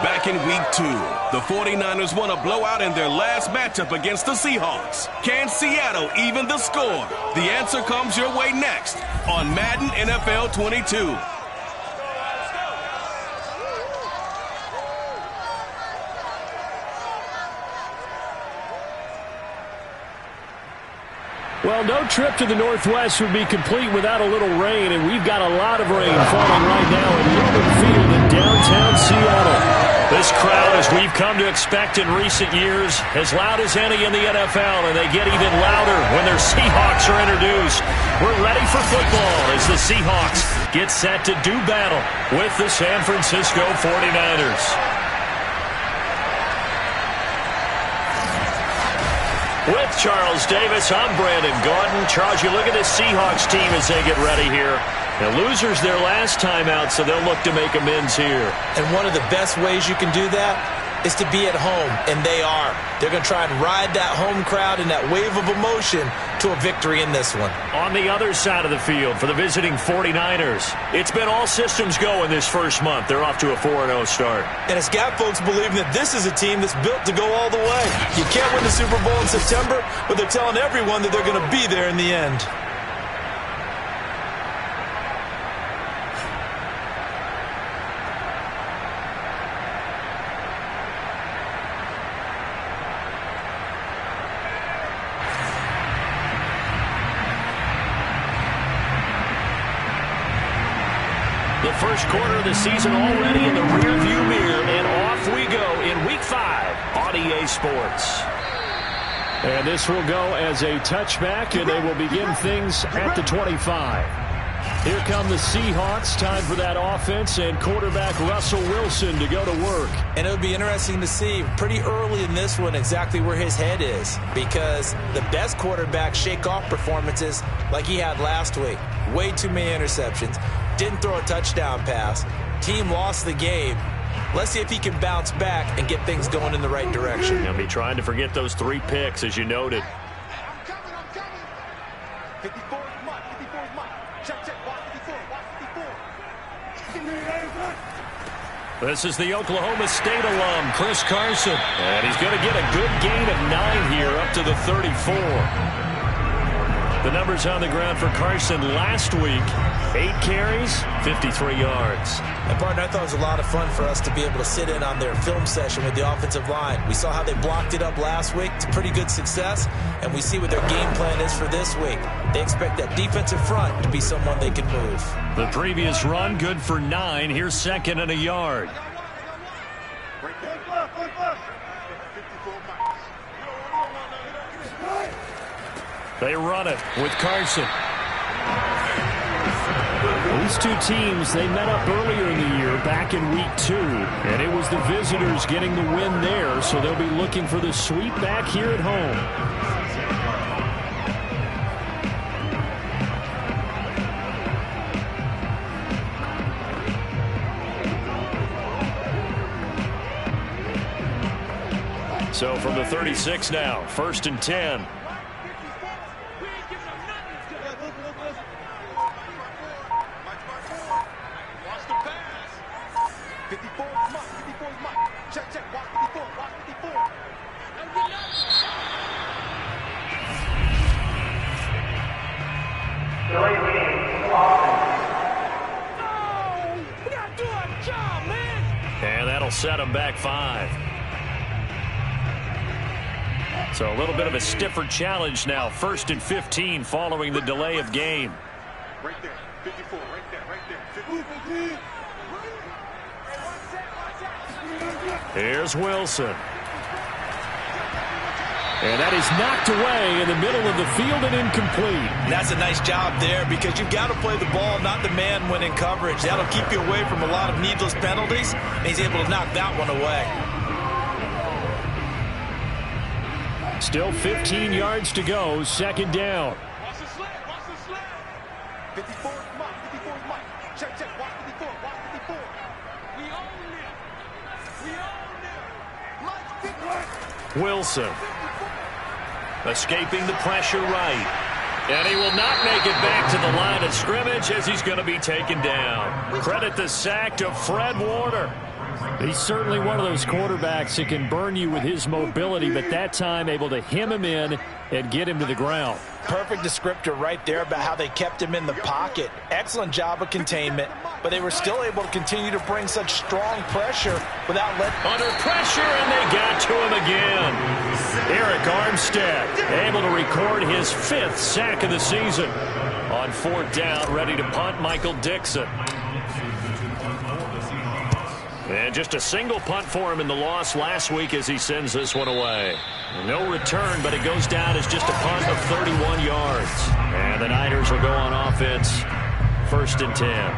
back in Week 2. The 49ers won a blowout in their last matchup against the Seahawks. Can Seattle even the score? The answer comes your way next on Madden NFL 22. Well, no trip to the Northwest would be complete without a little rain, and we've got a lot of rain falling right now at Lumen Field in downtown Seattle. This crowd, as we've come to expect in recent years, as loud as any in the NFL, and they get even louder when their Seahawks are introduced. We're ready for football as the Seahawks get set to do battle with the San Francisco 49ers. With Charles Davis, I'm Brandon Gordon. Charles, you look at this Seahawks team as they get ready here. The losers their last time out, so they'll look to make amends here. And one of the best ways you can do that is to be at home, and they are. They're going to try and ride that home crowd and that wave of emotion to a victory in this one. On the other side of the field for the visiting 49ers, it's been all systems go in this first month. They're off to a 4-0 start. And it's got folks believing that this is a team that's built to go all the way. You can't win the Super Bowl in September, but they're telling everyone that they're going to be there in the end. The first quarter of the season already in the rearview mirror, and off we go in Week 5 on EA Sports. And this will go as a touchback, and they will begin things at the 25. Here come the Seahawks. Time for that offense and quarterback Russell Wilson to go to work. And it would be interesting to see pretty early in this one exactly where his head is, because the best quarterbacks shake off performances like he had last week. Way too many interceptions. Didn't throw a touchdown pass. Team lost the game. Let's see if he can bounce back and get things going in the right direction. He'll be trying to forget those 3 picks, as you noted. I'm coming. 54 is Mike. 54 is Mike. Check. Watch 54. This is the Oklahoma State alum, Chris Carson. And he's going to get a good gain of 9 here up to the 34. The numbers on the ground for Carson last week: 8 carries, 53 yards. And, partner, I thought it was a lot of fun for us to be able to sit in on their film session with the offensive line. We saw how they blocked it up last week. It's pretty good success, and we see what their game plan is for this week. They expect that defensive front to be someone they can move. The previous run, good for 9. Here's second and a yard. They run it with Carson. These two teams, they met up earlier in the year, back in Week 2. And it was the visitors getting the win there, so they'll be looking for the sweep back here at home. So from the 36 now, 1st and 10. And that'll set them back 5. So a little bit of a stiffer challenge now. 1st and 15 following the delay of game. Right there, 54, right there. Here's Wilson. And that is knocked away in the middle of the field and incomplete. And that's a nice job there, because you've got to play the ball, not the man when in coverage. That'll keep you away from a lot of needless penalties, and he's able to knock that one away. Still 15 yards to go, 2nd down. Watch the slant. 54 is Mike. Check. Watch 54. We own them. Mike, Wilson. Escaping the pressure right. And he will not make it back to the line of scrimmage as he's going to be taken down. Credit the sack to Fred Warner. He's certainly one of those quarterbacks that can burn you with his mobility, but that time able to hem him in and get him to the ground. Perfect descriptor right there about how they kept him in the pocket. Excellent job of containment, but they were still able to continue to bring such strong pressure without letting... Under pressure, and they got to him again. Eric Armstead able to record his 5th sack of the season. On 4th down, ready to punt, Michael Dixon. And just a single punt for him in the loss last week as he sends this one away. No return, but it goes down as just a punt of 31 yards. And the Niners will go on offense, 1st and 10.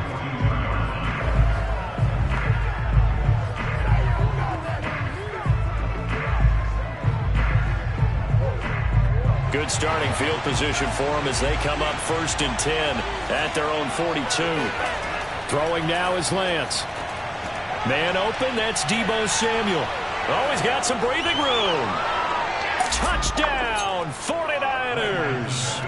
Good starting field position for them as they come up 1st and 10 at their own 42. Throwing now is Lance. Man open, that's Deebo Samuel. Oh, he's got some breathing room. Touchdown, 49ers.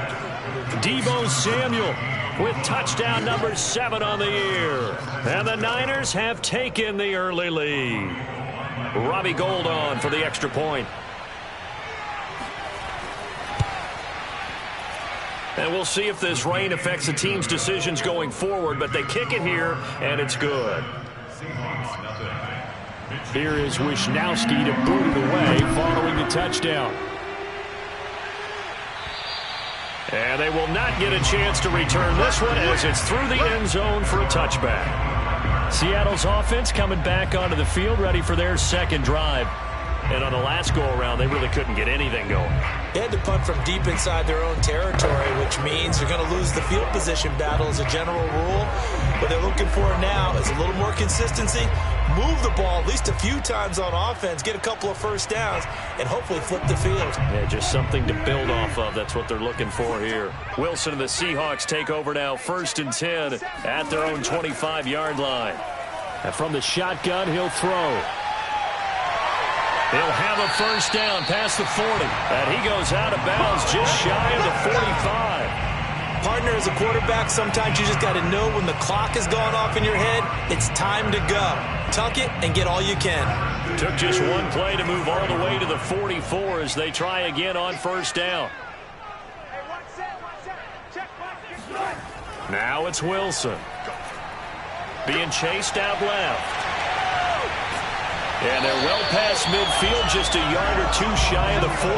Deebo Samuel with touchdown number 7 on the year. And the Niners have taken the early lead. Robbie Gould on for the extra point. And we'll see if this rain affects the team's decisions going forward, but they kick it here, and it's good. Here is Wisnowski to boot it away following the touchdown. And they will not get a chance to return this one as it's through the end zone for a touchback. Seattle's offense coming back onto the field, ready for their 2nd drive. And on the last go-around, they really couldn't get anything going. They had to punt from deep inside their own territory, which means they're going to lose the field position battle as a general rule. What they're looking for now is a little more consistency, move the ball at least a few times on offense, get a couple of 1st downs, and hopefully flip the field. Yeah, just something to build off of. That's what they're looking for here. Wilson and the Seahawks take over now 1st and 10 at their own 25-yard line. And from the shotgun, he'll throw. He'll have a 1st down past the 40. And he goes out of bounds just shy of the 45. Partner, as a quarterback, sometimes you just got to know when the clock has gone off in your head, it's time to go. Tuck it and get all you can. Took just one play to move all the way to the 44 as they try again on 1st down. Now it's Wilson. Being chased out left. And they're well past midfield, just a yard or 2 shy of the 40.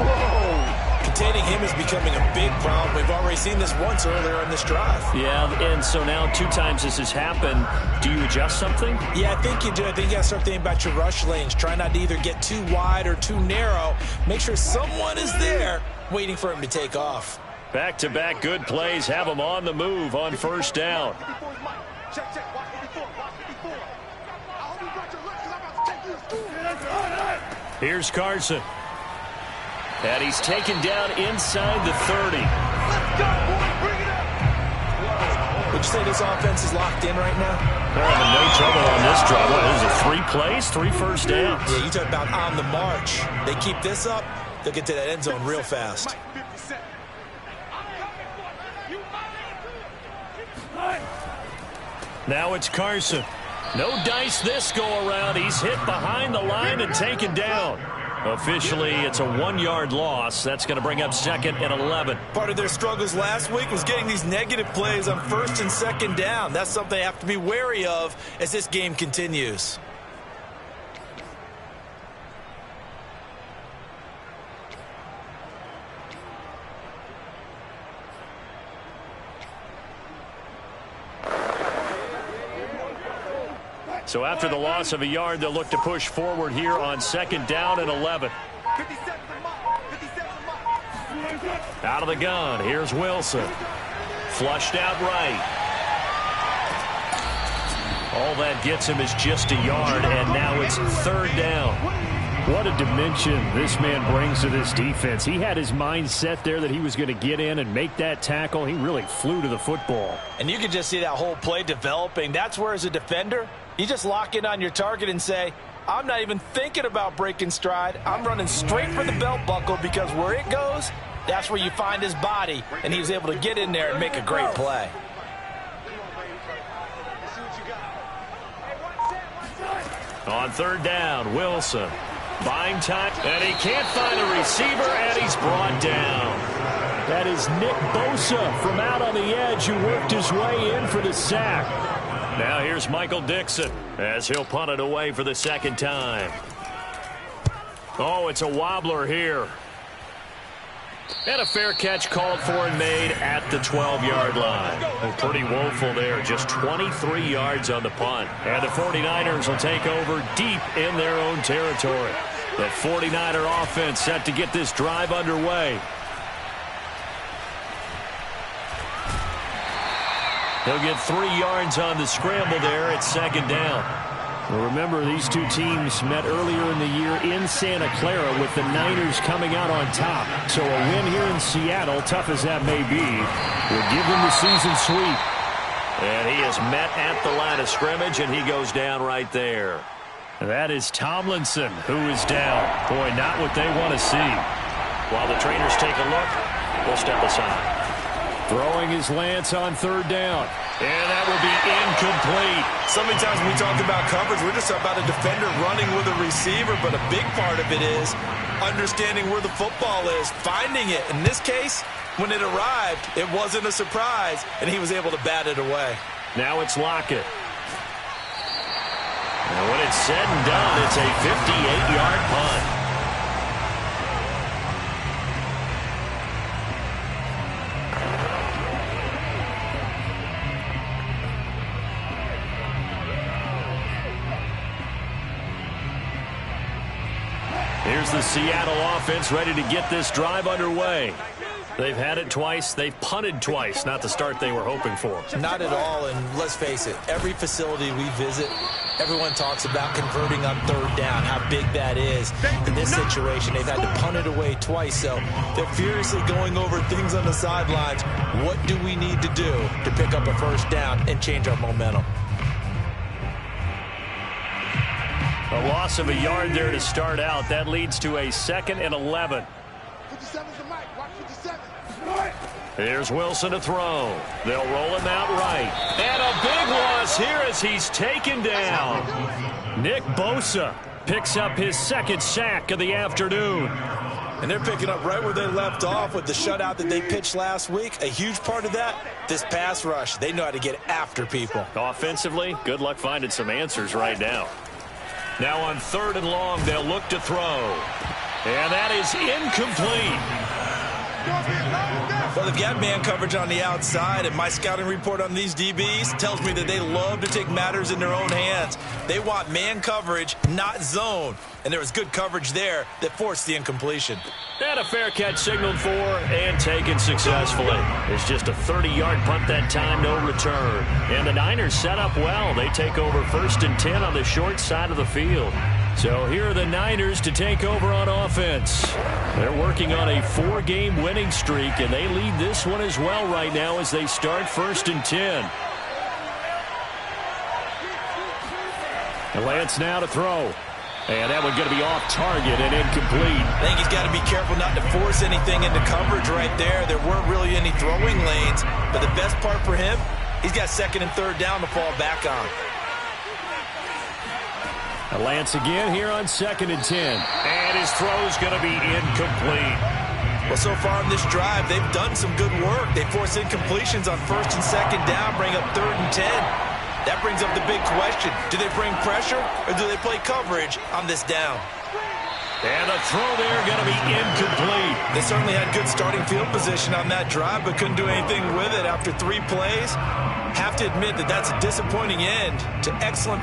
Whoa. Containing him is becoming a big problem. We've already seen this once earlier in this drive. Yeah, and so now 2 times this has happened. Do you adjust something? Yeah, I think you do. I think you got to start thinking about your rush lanes. Try not to either get too wide or too narrow. Make sure someone is there waiting for him to take off. Back-to-back good plays have him on the move on 1st down. Here's Carson. And he's taken down inside the 30. Let's go, boy. Bring it up. Would you say this offense is locked in right now? They're having no trouble on this drive. What is it, 3 plays, 3 1st downs? Yeah, you talk about on the march. They keep this up, they'll get to that end zone real fast. Now it's Carson. No dice this go-around. He's hit behind the line and taken down. Officially, it's a 1-yard loss. That's going to bring up 2nd and 11. Part of their struggles last week was getting these negative plays on 1st and 2nd down. That's something they have to be wary of as this game continues. So after the loss of a yard, they'll look to push forward here on 2nd down and 11. Out of the gun, here's Wilson. Flushed out right. All that gets him is just a yard, and now it's 3rd down. What a dimension this man brings to this defense. He had his mind set there that he was going to get in and make that tackle. He really flew to the football. And you can just see that whole play developing. That's where, as a defender, you just lock in on your target and say, I'm not even thinking about breaking stride. I'm running straight for the belt buckle, because where it goes, that's where you find his body. And he was able to get in there and make a great play. On third down, Wilson. Buying time, and he can't find a receiver, and he's brought down. That is Nick Bosa from out on the edge who worked his way in for the sack. Now here's Michael Dixon as he'll punt it away for the second time. Oh, it's a wobbler here. And a fair catch called for and made at the 12-yard line. Oh, pretty woeful there. Just 23 yards on the punt. And the 49ers will take over deep in their own territory. The 49er offense set to get this drive underway. He'll get 3 yards on the scramble there at second down. Well, remember, these two teams met earlier in the year in Santa Clara with the Niners coming out on top. So a win here in Seattle, tough as that may be, will give them the season sweep. And he is met at the line of scrimmage, and he goes down right there. That is Tomlinson, who is down. Boy, not what they want to see. While the trainers take a look, we'll step aside. Throwing his Lance on third down. And that will be incomplete. So many times when we talk about coverage, we're just about a defender running with a receiver, but a big part of it is understanding where the football is, finding it. In this case, when it arrived, it wasn't a surprise, and he was able to bat it away. Now it's Lockett. And when it's said and done, it's a 58-yard punt. Here's the Seattle offense ready to get this drive underway. They've had it twice. They've punted twice. Not the start they were hoping for. Not at all, and let's face it, every facility we visit, everyone talks about converting on third down, how big that is. In this situation, they've had to punt it away twice, so they're furiously going over things on the sidelines. What do we need to do to pick up a first down and change our momentum? A loss of a yard there to start out. That leads to a 2nd and 11. 57's the mic. Watch 57. Here's Wilson to throw. They'll roll him out right. And a big loss here as he's taken down. Nick Bosa picks up his 2nd sack of the afternoon. And they're picking up right where they left off with the shutout that they pitched last week. A huge part of that, this pass rush. They know how to get after people. Offensively, good luck finding some answers right now. Now on 3rd and long, they'll look to throw. And that is incomplete. Well, they've got man coverage on the outside, and my scouting report on these DBs tells me that they love to take matters in their own hands. They want man coverage, not zone. And there was good coverage there that forced the incompletion. And a fair catch signaled for and taken successfully. It's just a 30-yard punt that time, no return. And the Niners set up well. They take over 1st and 10 on the short side of the field. So here are the Niners to take over on offense. They're working on a 4-game winning streak, and they lead this one as well right now as they start 1st and 10. Lance now to throw. And that one going to be off target and incomplete. I think he's got to be careful not to force anything into coverage right there. There weren't really any throwing lanes. But the best part for him, he's got 2nd and 3rd down to fall back on. Lance again here on 2nd and 10. And his throw's going to be incomplete. Well, so far in this drive, they've done some good work. They force incompletions on 1st and 2nd down, bring up 3rd and 10. That brings up the big question. Do they bring pressure or do they play coverage on this down? And the throw there going to be incomplete. They certainly had good starting field position on that drive, but couldn't do anything with it after 3 plays. Have to admit that that's a disappointing end to excellent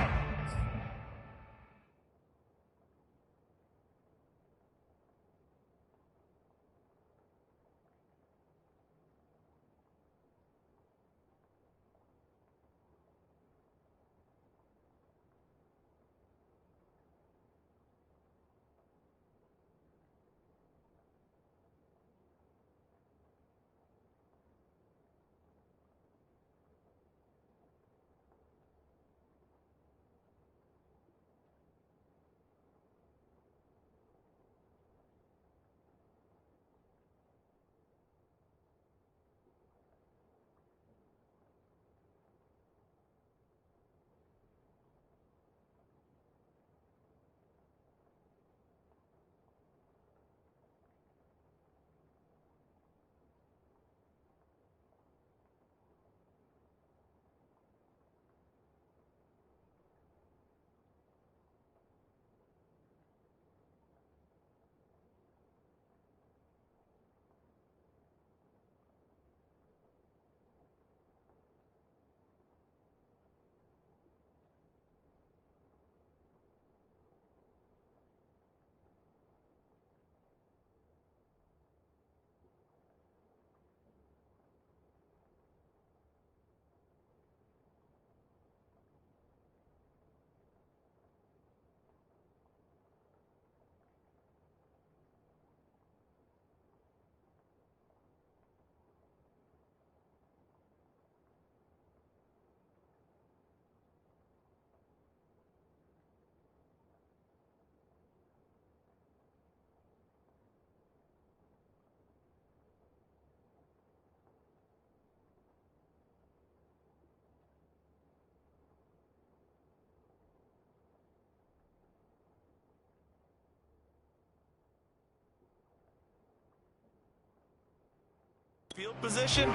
field position,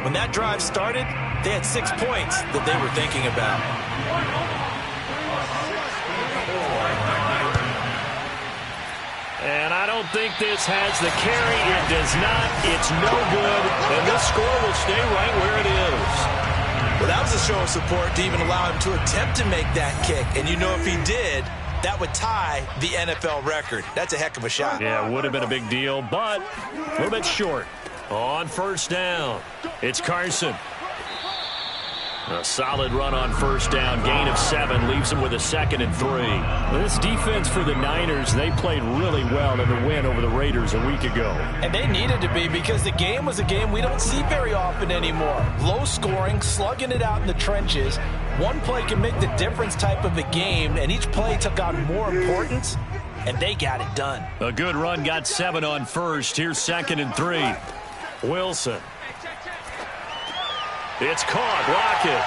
when that drive started, they had 6 points that they were thinking about. And I don't think this has the carry. It does not. It's no good. And this score will stay right where it is. Well, that was a show of support to even allow him to attempt to make that kick. And you know if he did, that would tie the NFL record. That's a heck of a shot. Yeah, it would have been a big deal, but a little bit short. On first down, it's Carson. A solid run on first down. Gain of 7 leaves him with a 2nd and 3. This defense for the Niners, they played really well in the win over the Raiders a week ago. And they needed to be, because the game was a game we don't see very often anymore. Low scoring, slugging it out in the trenches. One play can make the difference type of a game, and each play took on more importance, and they got it done. A good run, got 7 on first. Here's 2nd and 3. Wilson. It's caught. Lockett.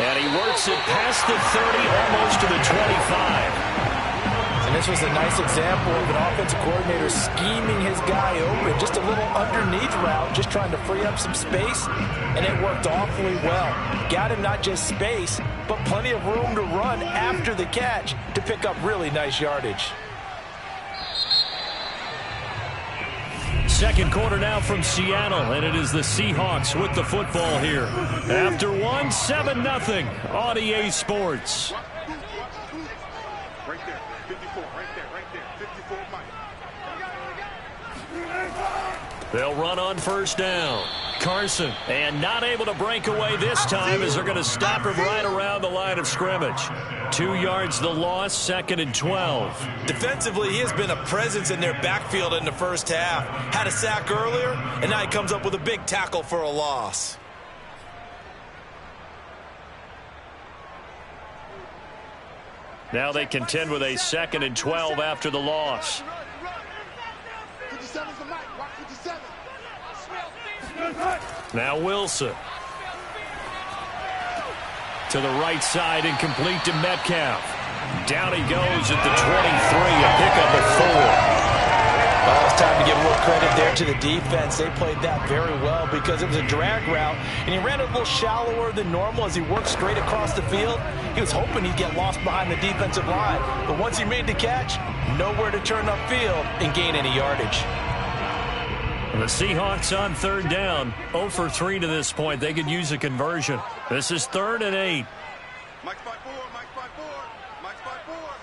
And he works it past the 30, almost to the 25. And this was a nice example of an offensive coordinator scheming his guy open. Just a little underneath route, just trying to free up some space, and it worked awfully well. Got him not just space, but plenty of room to run after the catch to pick up really nice yardage. Second quarter now from Seattle, and it is the Seahawks with the football here. After 1, 7-0 on EA Sports. Right there, 54, right there, 54, Mike. They'll run on first down. Carson, and not able to break away this time as they're going to stop him right around the line of scrimmage. 2 yards the loss, 2nd and 12. Defensively, he has been a presence in their backfield in the first half. Had a sack earlier, and now he comes up with a big tackle for a loss. Now they contend with a 2nd and 12 after the loss. 57's the Mike, watch 57. Now Wilson. To the right side, incomplete to Metcalf. Down he goes at the 23, a pickup of 4. Well, it's time to give a little credit there to the defense. They played that very well because it was a drag route, and he ran a little shallower than normal as he worked straight across the field. He was hoping he'd get lost behind the defensive line, but once he made the catch, nowhere to turn upfield and gain any yardage. The Seahawks on third down, 0 for 3 to this point. They could use a conversion. This is 3rd and 8. Mike's 5-4, Mike's 5-4, Mike's 5-4.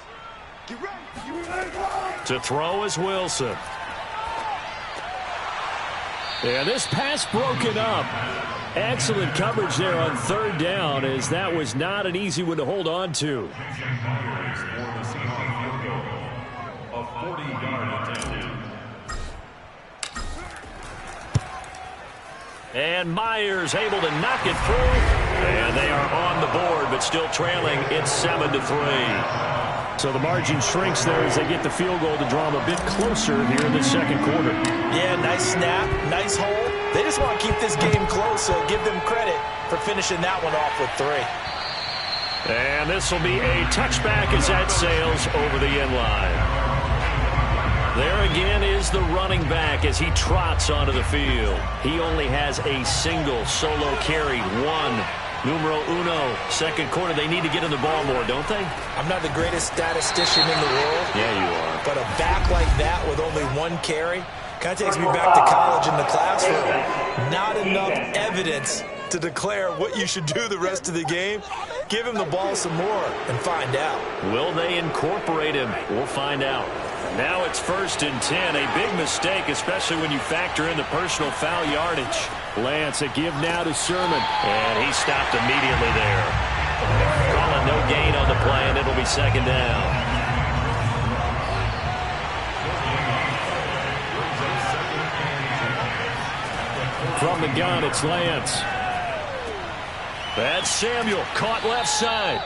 Get ready, To throw is Wilson. Yeah, this pass broken up. Excellent coverage there on third down, as that was not an easy one to hold on to. And Myers able to knock it through. And they are on the board, but still trailing. It's 7-3. So the margin shrinks there as they get the field goal to draw them a bit closer here in the second quarter. Yeah, nice snap, nice hold. They just want to keep this game close, so give them credit for finishing that one off with 3. And this will be a touchback as that sails over the end line. There again is the running back as he trots onto the field. He only has a single solo carry, 1. Numero uno. Second quarter, they need to get in the ball more, don't they? I'm not the greatest statistician in the world. Yeah, you are. But a back like that with only 1 carry kind of takes me back to college in the classroom. Not enough evidence to declare what you should do the rest of the game. Give him the ball some more and find out. Will they incorporate him? We'll find out. Now it's 1st and 10. A big mistake, especially when you factor in the personal foul yardage. Lance, a give now to Sermon. And he stopped immediately there. Calling no gain on the play, and it'll be 2nd down. From the gun, it's Lance. That's Samuel, caught left side.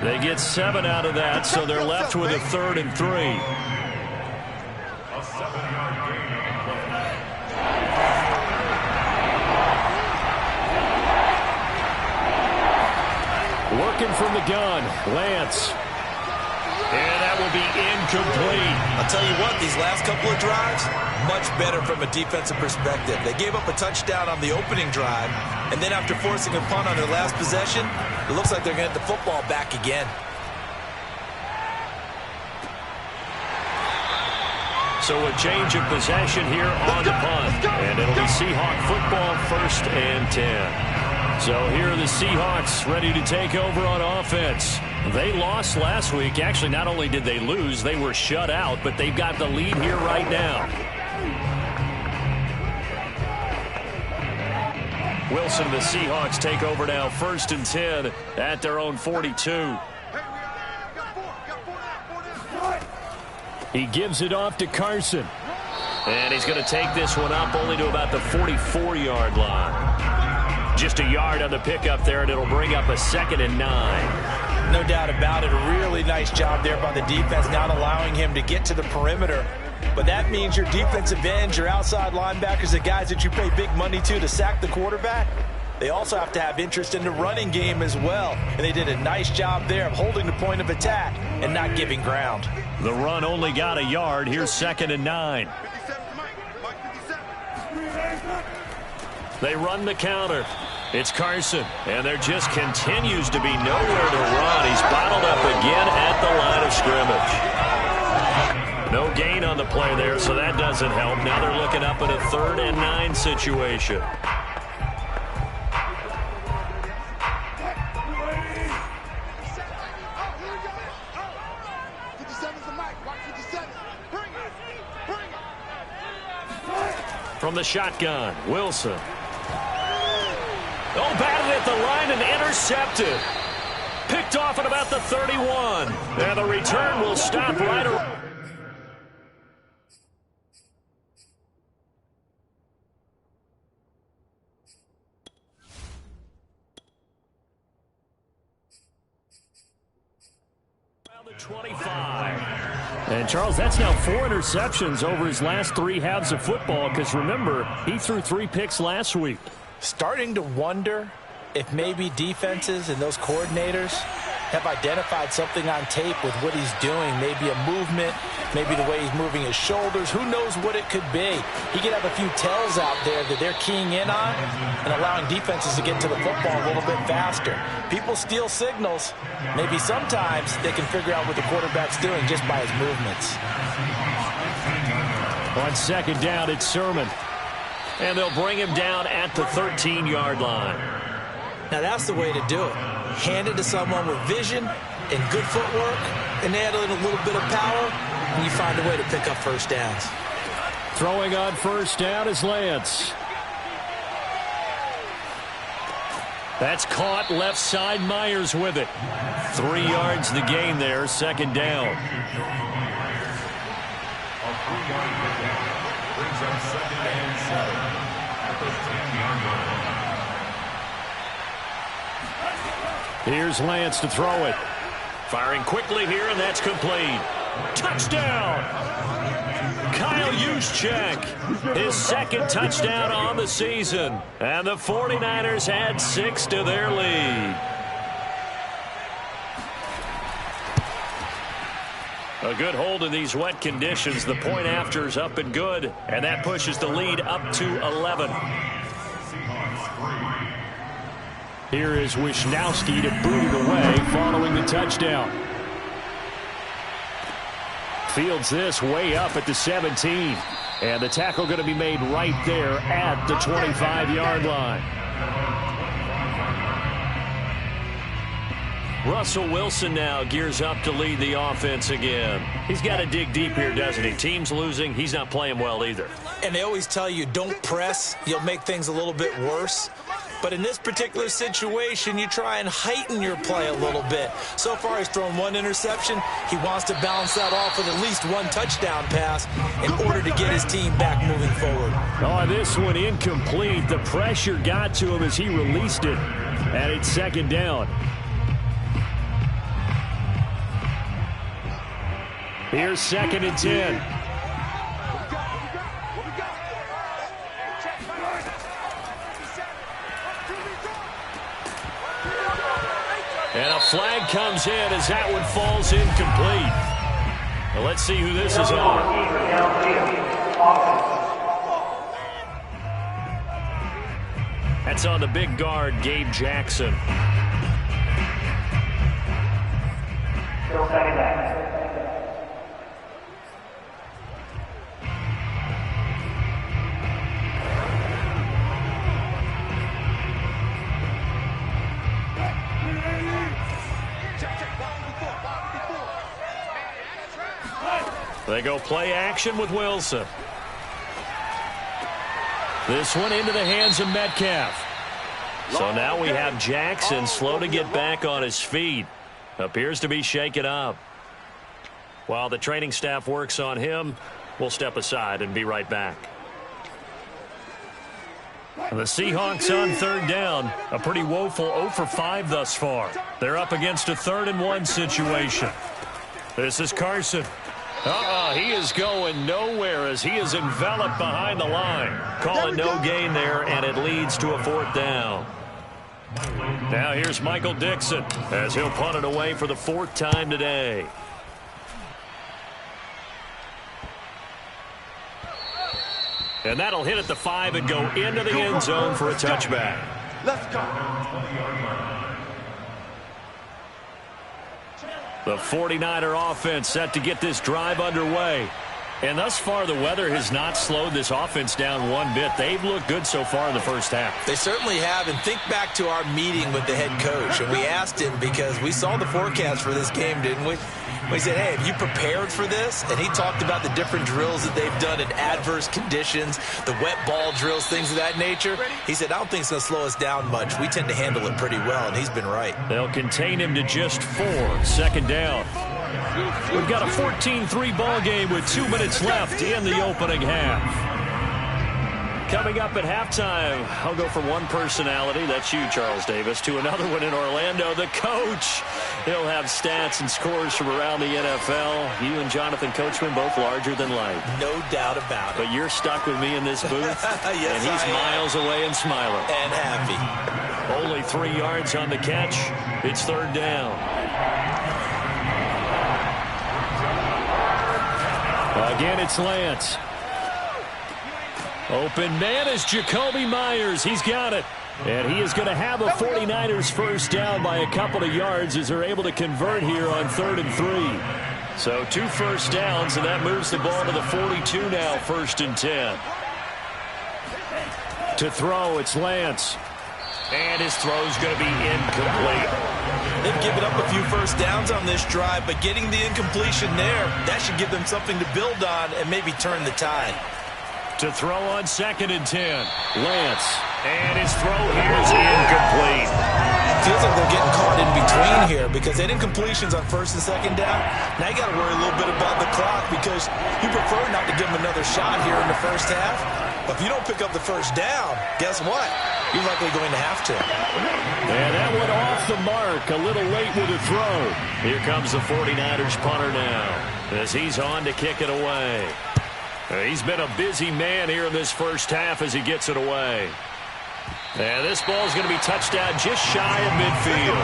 They get 7 out of that, so they're left with a 3rd and 3. Working from the gun, Lance. And that will be incomplete. I'll tell you what, these last couple of drives, much better from a defensive perspective. They gave up a touchdown on the opening drive, and then after forcing a punt on their last possession, it looks like they're going to get the football back again. So a change of possession here on the punt. And it'll be Seahawk football, 1st and 10. So here are the Seahawks ready to take over on offense. They lost last week. Actually, not only did they lose, they were shut out, but they've got the lead here right now. Wilson, the Seahawks take over now, 1st and 10 at their own 42. He gives it off to Carson. And he's going to take this one up only to about the 44-yard line. Just a yard on the pickup there, and it'll bring up a 2nd and 9. No doubt about it. A really nice job there by the defense, not allowing him to get to the perimeter. But that means your defensive ends, your outside linebackers, the guys that you pay big money to sack the quarterback, they also have to have interest in the running game as well. And they did a nice job there of holding the point of attack and not giving ground. The run only got a yard. Here's 2nd and 9. They run the counter. It's Carson, and there just continues to be nowhere to run. He's bottled up again at the line of scrimmage. No gain on the play there, so that doesn't help. Now they're looking up at a 3rd and 9 situation. From the shotgun, Wilson. Oh, batted at the line and intercepted. Picked off at about the 31. And the return will stop right around. The 25. And, Charles, that's now 4 interceptions over his last 3 halves of football because, remember, he threw 3 picks last week. Starting to wonder if maybe defenses and those coordinators have identified something on tape with what he's doing. Maybe a movement, maybe the way he's moving his shoulders. Who knows what it could be? He could have a few tells out there that they're keying in on and allowing defenses to get to the football a little bit faster. People steal signals. Maybe sometimes they can figure out what the quarterback's doing just by his movements. On 2nd down, it's Sermon. And they'll bring him down at the 13-yard line. Now that's the way to do it. Hand it to someone with vision and good footwork, and add in a little bit of power, and you find a way to pick up 1st downs. Throwing on 1st down is Lance. That's caught left side. Myers with it. 3 yards the gain there, 2nd down. A 3-yard pickup brings up 2nd and 7 at the 10-yard line. Here's Lance to throw it. Firing quickly here, and that's complete. Touchdown! Kyle Juszczyk, his 2nd touchdown on the season. And the 49ers add 6 to their lead. A good hold in these wet conditions. The point after is up and good, and that pushes the lead up to 11. Here is Wisnowski to boot it away following the touchdown. Fields this way up at the 17. And the tackle going to be made right there at the 25-yard line. Russell Wilson now gears up to lead the offense again. He's got to dig deep here, doesn't he? Team's losing. He's not playing well either. And they always tell you, don't press. You'll make things a little bit worse. But in this particular situation, you try and heighten your play a little bit. So far, he's thrown 1 interception. He wants to balance that off with at least 1 touchdown pass in order to get his team back moving forward. Oh, this one incomplete. The pressure got to him as he released it. And it's 2nd down. Here's 2nd and 10. And a flag comes in as that one falls incomplete. Well, let's see who this is on. That's on the big guard, Gabe Jackson. Still second down. They go play action with Wilson. This one into the hands of Metcalf. So now we have Jackson slow to get back on his feet. Appears to be shaken up. While the training staff works on him, we'll step aside and be right back. The Seahawks on third down. A pretty woeful 0 for 5 thus far. They're up against a 3rd and 1 situation. This is Carson. He is going nowhere as he is enveloped behind the line. Call it no gain there, and it leads to a 4th down. Now here's Michael Dixon as he'll punt it away for the 4th time today. And that'll hit at the 5 and go into the end zone for a touchback. Let's go. The 49er offense set to get this drive underway. And thus far, the weather has not slowed this offense down one bit. They've looked good so far in the first half. They certainly have. And think back to our meeting with the head coach. And we asked him because we saw the forecast for this game, didn't we? We said, hey, have you prepared for this? And he talked about the different drills that they've done in adverse conditions, the wet ball drills, things of that nature. He said, I don't think it's going to slow us down much. We tend to handle it pretty well, and he's been right. They'll contain him to just 4. 2nd down. We've got a 14-3 ball game with 2 minutes left in the opening half. Coming up at halftime, I'll go from one personality, that's you, Charles Davis, to another one in Orlando, the coach. He'll have stats and scores from around the NFL. You and Jonathan Coachman both larger than life. No doubt about it. But you're stuck with me in this booth, yes, and he's miles away and smiling. And happy. Only 3 yards on the catch. It's 3rd down. Again, it's Lance. Open man is Jacoby Myers. He's got it. And he is going to have a 49ers first down by a couple of yards as they're able to convert here on 3rd and 3. So 2 first downs, and that moves the ball to the 42 now, 1st and 10. To throw, it's Lance. And his throw's going to be incomplete. They've given up a few first downs on this drive, but getting the incompletion there, that should give them something to build on and maybe turn the tide. To throw on 2nd and 10. Lance. And his throw here is incomplete. Feels like they're getting caught in between here because they had incompletions on 1st and 2nd down. Now you got to worry a little bit about the clock because you prefer not to give them another shot here in the first half. But if you don't pick up the first down, guess what? You're likely going to have to. And that one off the mark. A little late with a throw. Here comes the 49ers punter now as he's on to kick it away. He's been a busy man here in this first half as he gets it away. And this ball is going to be touched down just shy of midfield.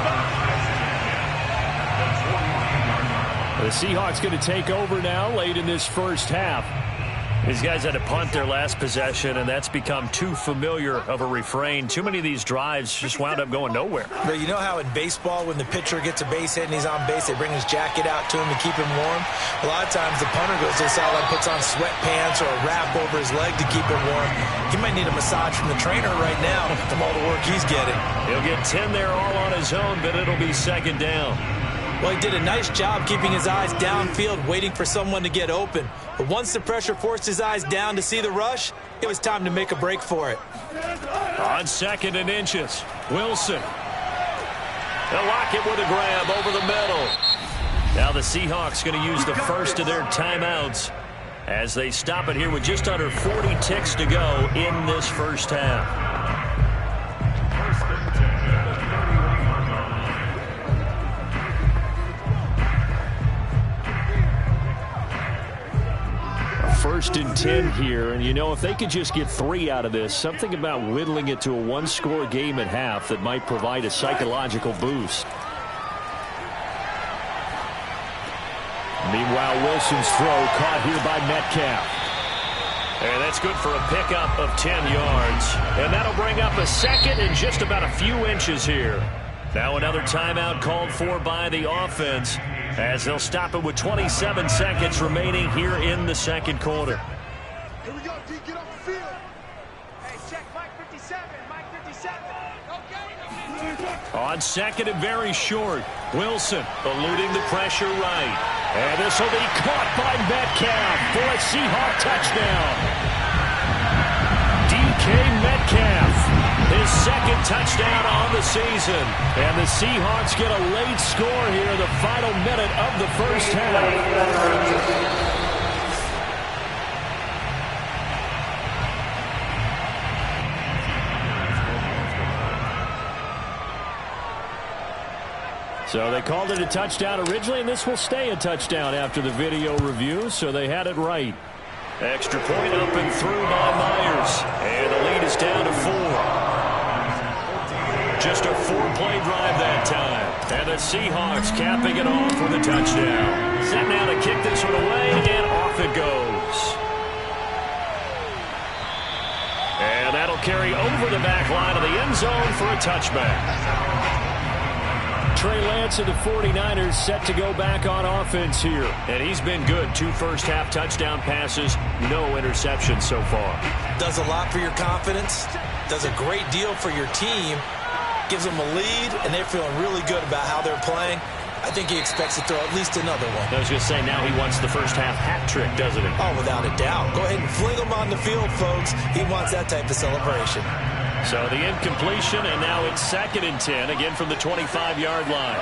The Seahawks going to take over now late in this first half. These guys had to punt their last possession, and that's become too familiar of a refrain. Too many of these drives just wound up going nowhere. But you know how in baseball, when the pitcher gets a base hit and he's on base, they bring his jacket out to him to keep him warm? A lot of times the punter goes to the sideline, puts on sweatpants or a wrap over his leg to keep him warm. He might need a massage from the trainer right now from all the work he's getting. He'll get 10 there all on his own, but it'll be 2nd down. Well, he did a nice job keeping his eyes downfield, waiting for someone to get open. But once the pressure forced his eyes down to see the rush, it was time to make a break for it. On 2nd and inches, Wilson. They'll lock it with a grab over the middle. Now the Seahawks going to use the first of their timeouts as they stop it here with just under 40 ticks to go in this first half. First and 10 here, and you know, if they could just get 3 out of this, something about whittling it to a 1-score game at half that might provide a psychological boost. Meanwhile, Wilson's throw caught here by Metcalf. And that's good for a pickup of 10 yards. And that'll bring up a second and just about a few inches here. Now another timeout called for by the offense as they'll stop it with 27 seconds remaining here in the second quarter. Here we go, D. Get off the field. Hey, check Mike 57. Mike 57. Okay. On second and very short, Wilson eluding the pressure right. And this will be caught by Metcalf for a Seahawk touchdown. DK Metcalf, his second touchdown on the season. And the Seahawks get a late score here in the final minute of the first half. So they called it a touchdown originally, and this will stay a touchdown after the video review, so they had it right. Extra point up and through by Myers, and the lead is down to 4. Just a 4-play drive that time, and the Seahawks capping it off with a touchdown. Set now to kick this one away, and off it goes. And that'll carry over the back line of the end zone for a touchback. Trey Lance of the 49ers set to go back on offense here. And he's been good. 2 first-half touchdown passes, no interceptions so far. Does a lot for your confidence, does a great deal for your team, gives them a lead, and they're feeling really good about how they're playing. I think he expects to throw at least another one. I was going to say, now he wants the first-half hat trick, doesn't he? Oh, without a doubt. Go ahead and fling him on the field, folks. He wants that type of celebration. So the incompletion, and now it's 2nd and 10, again from the 25-yard line.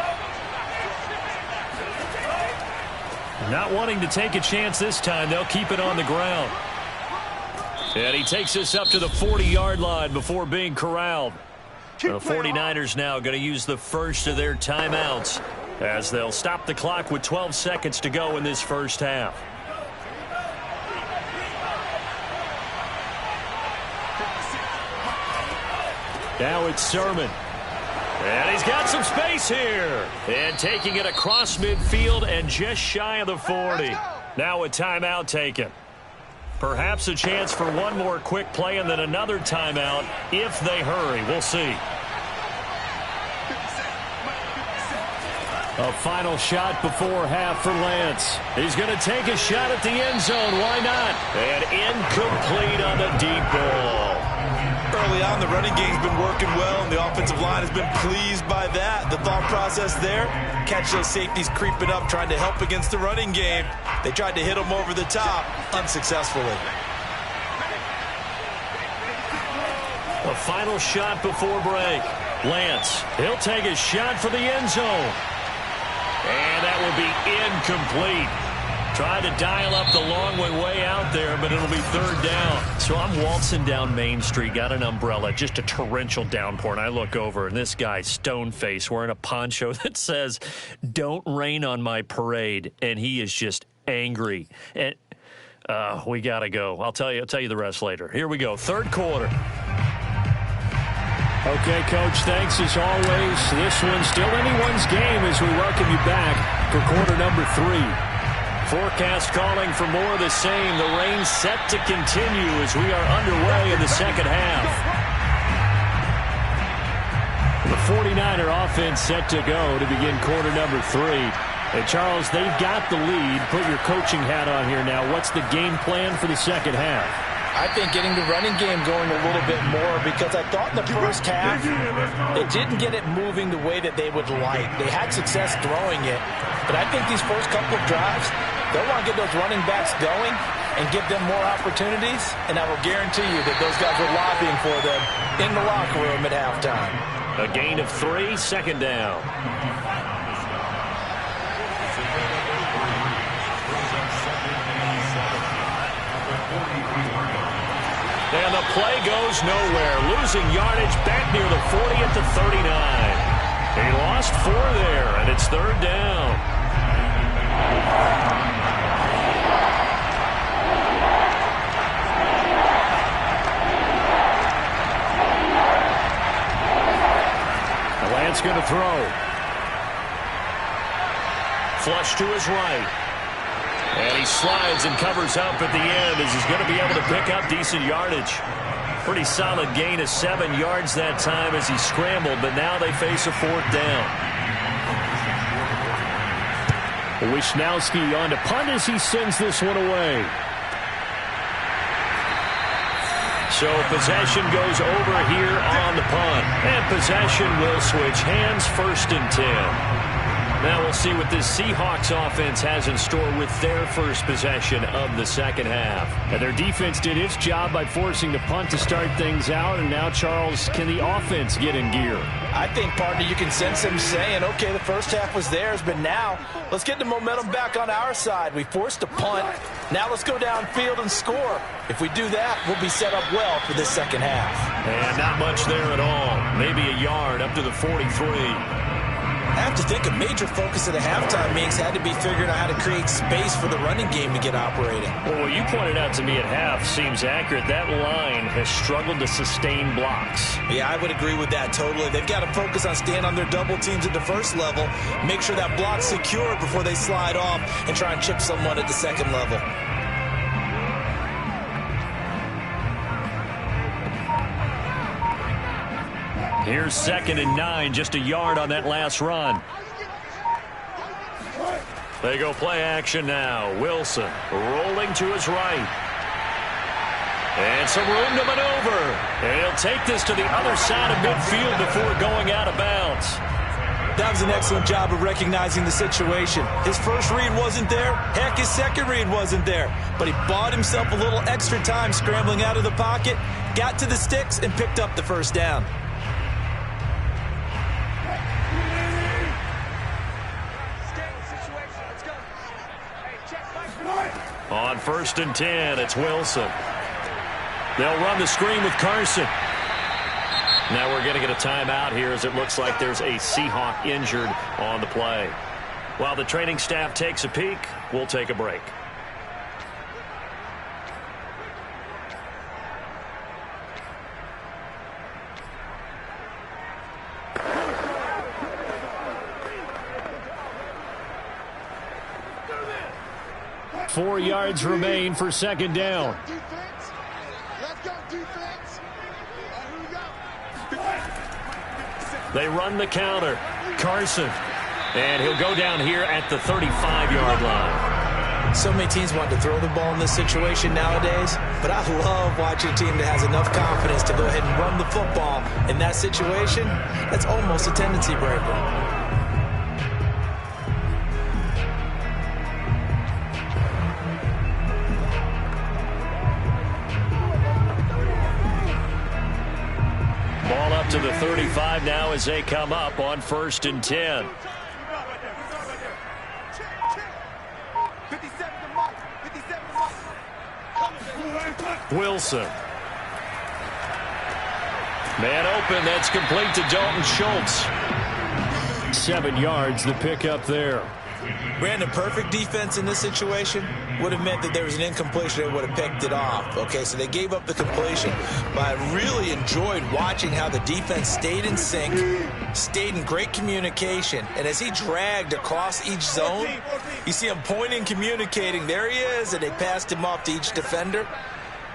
Not wanting to take a chance this time, they'll keep it on the ground. And he takes this up to the 40-yard line before being corralled. The 49ers now going to use the first of their timeouts as they'll stop the clock with 12 seconds to go in this first half. Now it's Sermon. And he's got some space here. And taking it across midfield and just shy of the 40. Now a timeout taken. Perhaps a chance for one more quick play and then another timeout if they hurry. We'll see. A final shot before half for Lance. He's going to take a shot at the end zone. Why not? And incomplete on the deep ball. Early on, the running game's been working well, and the offensive line has been pleased by that. The thought process there, catch those safeties creeping up, trying to help against the running game. They tried to hit them over the top, unsuccessfully. A final shot before break. Lance, he'll take a shot for the end zone. And that will be incomplete. Tried to dial up the long way out there, but it'll be 3rd down. So I'm waltzing down Main Street, got an umbrella, just a torrential downpour, and I look over, and this guy's stone-faced wearing a poncho that says, "Don't rain on my parade," and he is just angry. And we got to go. I'll tell you the rest later. Here we go, 3rd quarter. Okay, Coach, thanks as always. This one's still anyone's game as we welcome you back for quarter number 3. Forecast calling for more of the same. The rain set to continue as we are underway in the second half. The 49er offense set to go to begin quarter number 3. And, Charles, they've got the lead. Put your coaching hat on here now. What's the game plan for the second half? I think getting the running game going a little bit more, because I thought in the first half they didn't get it moving the way that they would like. They had success throwing it, but I think these first couple of drives, they'll want to get those running backs going and give them more opportunities, and I will guarantee you that those guys are lobbying for them in the locker room at halftime. A gain of 3, 2nd down. And the play goes nowhere. Losing yardage back near the 40 at the 39. He lost 4 there, and it's 3rd down. Lance going to throw. Flush to his right. And he slides and covers up at the end as he's going to be able to pick up decent yardage. Pretty solid gain of 7 yards that time as he scrambled, but now they face a 4th down. Wisnowski on to punt as he sends this one away. So possession goes over here on the punt. And possession will switch hands, 1st and 10. Now we'll see what this Seahawks offense has in store with their first possession of the second half. And their defense did its job by forcing the punt to start things out. And now, Charles, can the offense get in gear? I think, partner, you can sense him saying, okay, the first half was theirs, but now let's get the momentum back on our side. We forced a punt. Now let's go downfield and score. If we do that, we'll be set up well for this second half. And not much there at all. Maybe a yard up to the 43. I have to think a major focus of the halftime meetings had to be figuring out how to create space for the running game to get operating. Well, what you pointed out to me at half seems accurate. That line has struggled to sustain blocks. Yeah, I would agree with that totally. They've got to focus on staying on their double teams at the first level, make sure that block's secured before they slide off and try and chip someone at the second level. Here's 2nd and 9, just a yard on that last run. They go play action now. Wilson rolling to his right. And some room to maneuver. And he'll take this to the other side of midfield before going out of bounds. That was an excellent job of recognizing the situation. His first read wasn't there. Heck, his second read wasn't there. But he bought himself a little extra time scrambling out of the pocket, got to the sticks, and picked up the first down. On 1st and 10, it's Wilson. They'll run the screen with Carson. Now we're going to get a timeout here as it looks like there's a Seahawk injured on the play. While the training staff takes a peek, we'll take a break. Four yards remain for 2nd down. Defense. Let's go, defense. Here we go. They run the counter. Carson. And he'll go down here at the 35-yard line. So many teams want to throw the ball in this situation nowadays, but I love watching a team that has enough confidence to go ahead and run the football in that situation. That's almost a tendency breaker. To the 35 now as they come up on 1st and 10. 57 Wilson. Man open, that's complete to Dalton Schultz. 7 yards, the pickup there. Brandon, perfect defense in this situation would have meant that there was an incompletion. They would have picked it off. Okay, so they gave up the completion. But I really enjoyed watching how the defense stayed in sync, stayed in great communication. And as he dragged across each zone, you see him pointing, communicating. There he is, and they passed him off to each defender.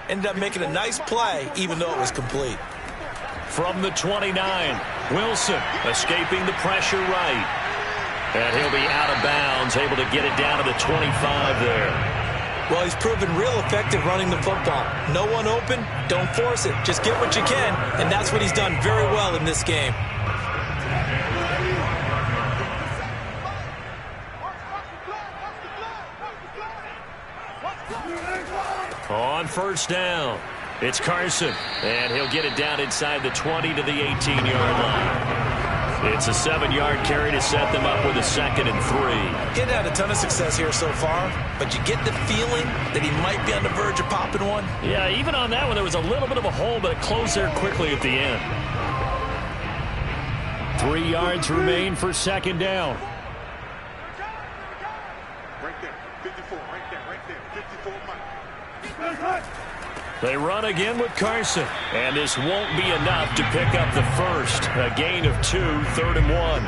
Ended up making a nice play, even though it was complete. From the 29, Wilson escaping the pressure right. And he'll be out of bounds, able to get it down to the 25 there. Well, he's proven real effective running the football. No one open, don't force it. Just get what you can, and that's what he's done very well in this game. On 1st down, it's Carson, and he'll get it down inside the 20 to the 18-yard line. It's a 7-yard carry to set them up with a 2nd and 3. Getting had a ton of success here so far, but you get the feeling that he might be on the verge of popping one. Yeah, even on that one, there was a little bit of a hole, but it closed there quickly at the end. 3 yards remain for 2nd down. Right there, 54, right there, 54, Mike. They run again with Carson, and this won't be enough to pick up the first. A gain of 2, 3rd and 1.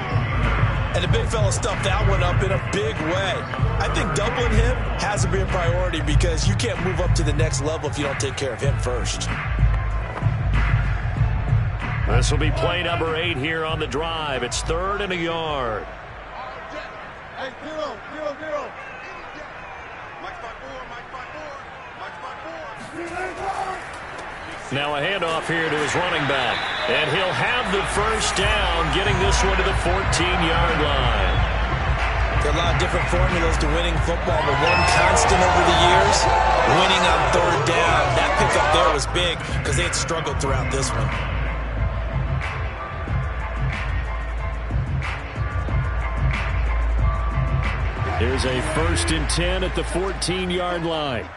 And the big fella stuffed that one up in a big way. I think doubling him has to be a priority because you can't move up to the next level if you don't take care of him first. This will be play number 8 here on the drive. It's 3rd and a yard. Hey, zero. Mike 5-4. Now a handoff here to his running back. And he'll have the first down, getting this one to the 14-yard line. There are a lot of different formulas to winning football, but one constant over the years, winning on 3rd down. That pickup there was big because they had struggled throughout this one. Here's a 1st and 10 at the 14-yard line.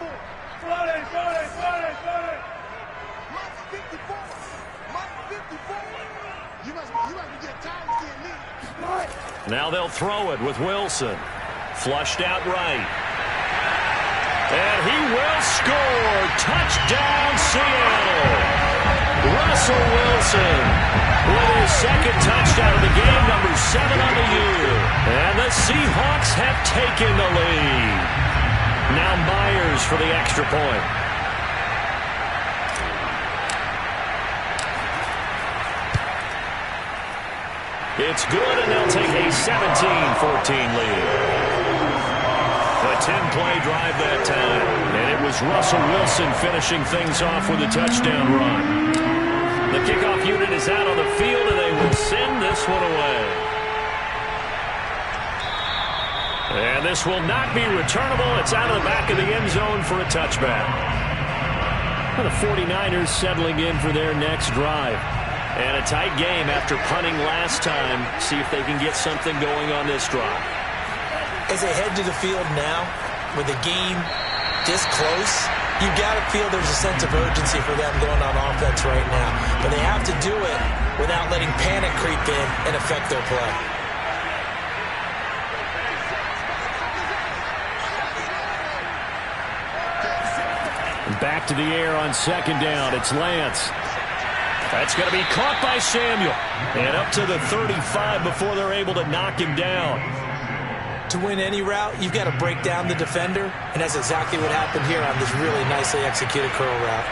Now they'll throw it with Wilson. Flushed out right. And he will score. Touchdown, Seattle. Russell Wilson with his 2nd touchdown of the game, number 7 on the year. And the Seahawks have taken the lead. Now Myers for the extra point. It's good, and they'll take a 17-14 lead. A 10-play drive that time, and it was Russell Wilson finishing things off with a touchdown run. The kickoff unit is out on the field, and they will send this one away. And this will not be returnable. It's out of the back of the end zone for a touchback. The 49ers settling in for their next drive. And a tight game after punting last time. See if they can get something going on this drive. As they head to the field now, with the game this close, you've got to feel there's a sense of urgency for them going on offense right now. But they have to do it without letting panic creep in and affect their play. Back to the air on 2nd down. It's Lance. That's going to be caught by Samuel. And up to the 35 before they're able to knock him down. To win any route, you've got to break down the defender. And that's exactly what happened here on this really nicely executed curl route.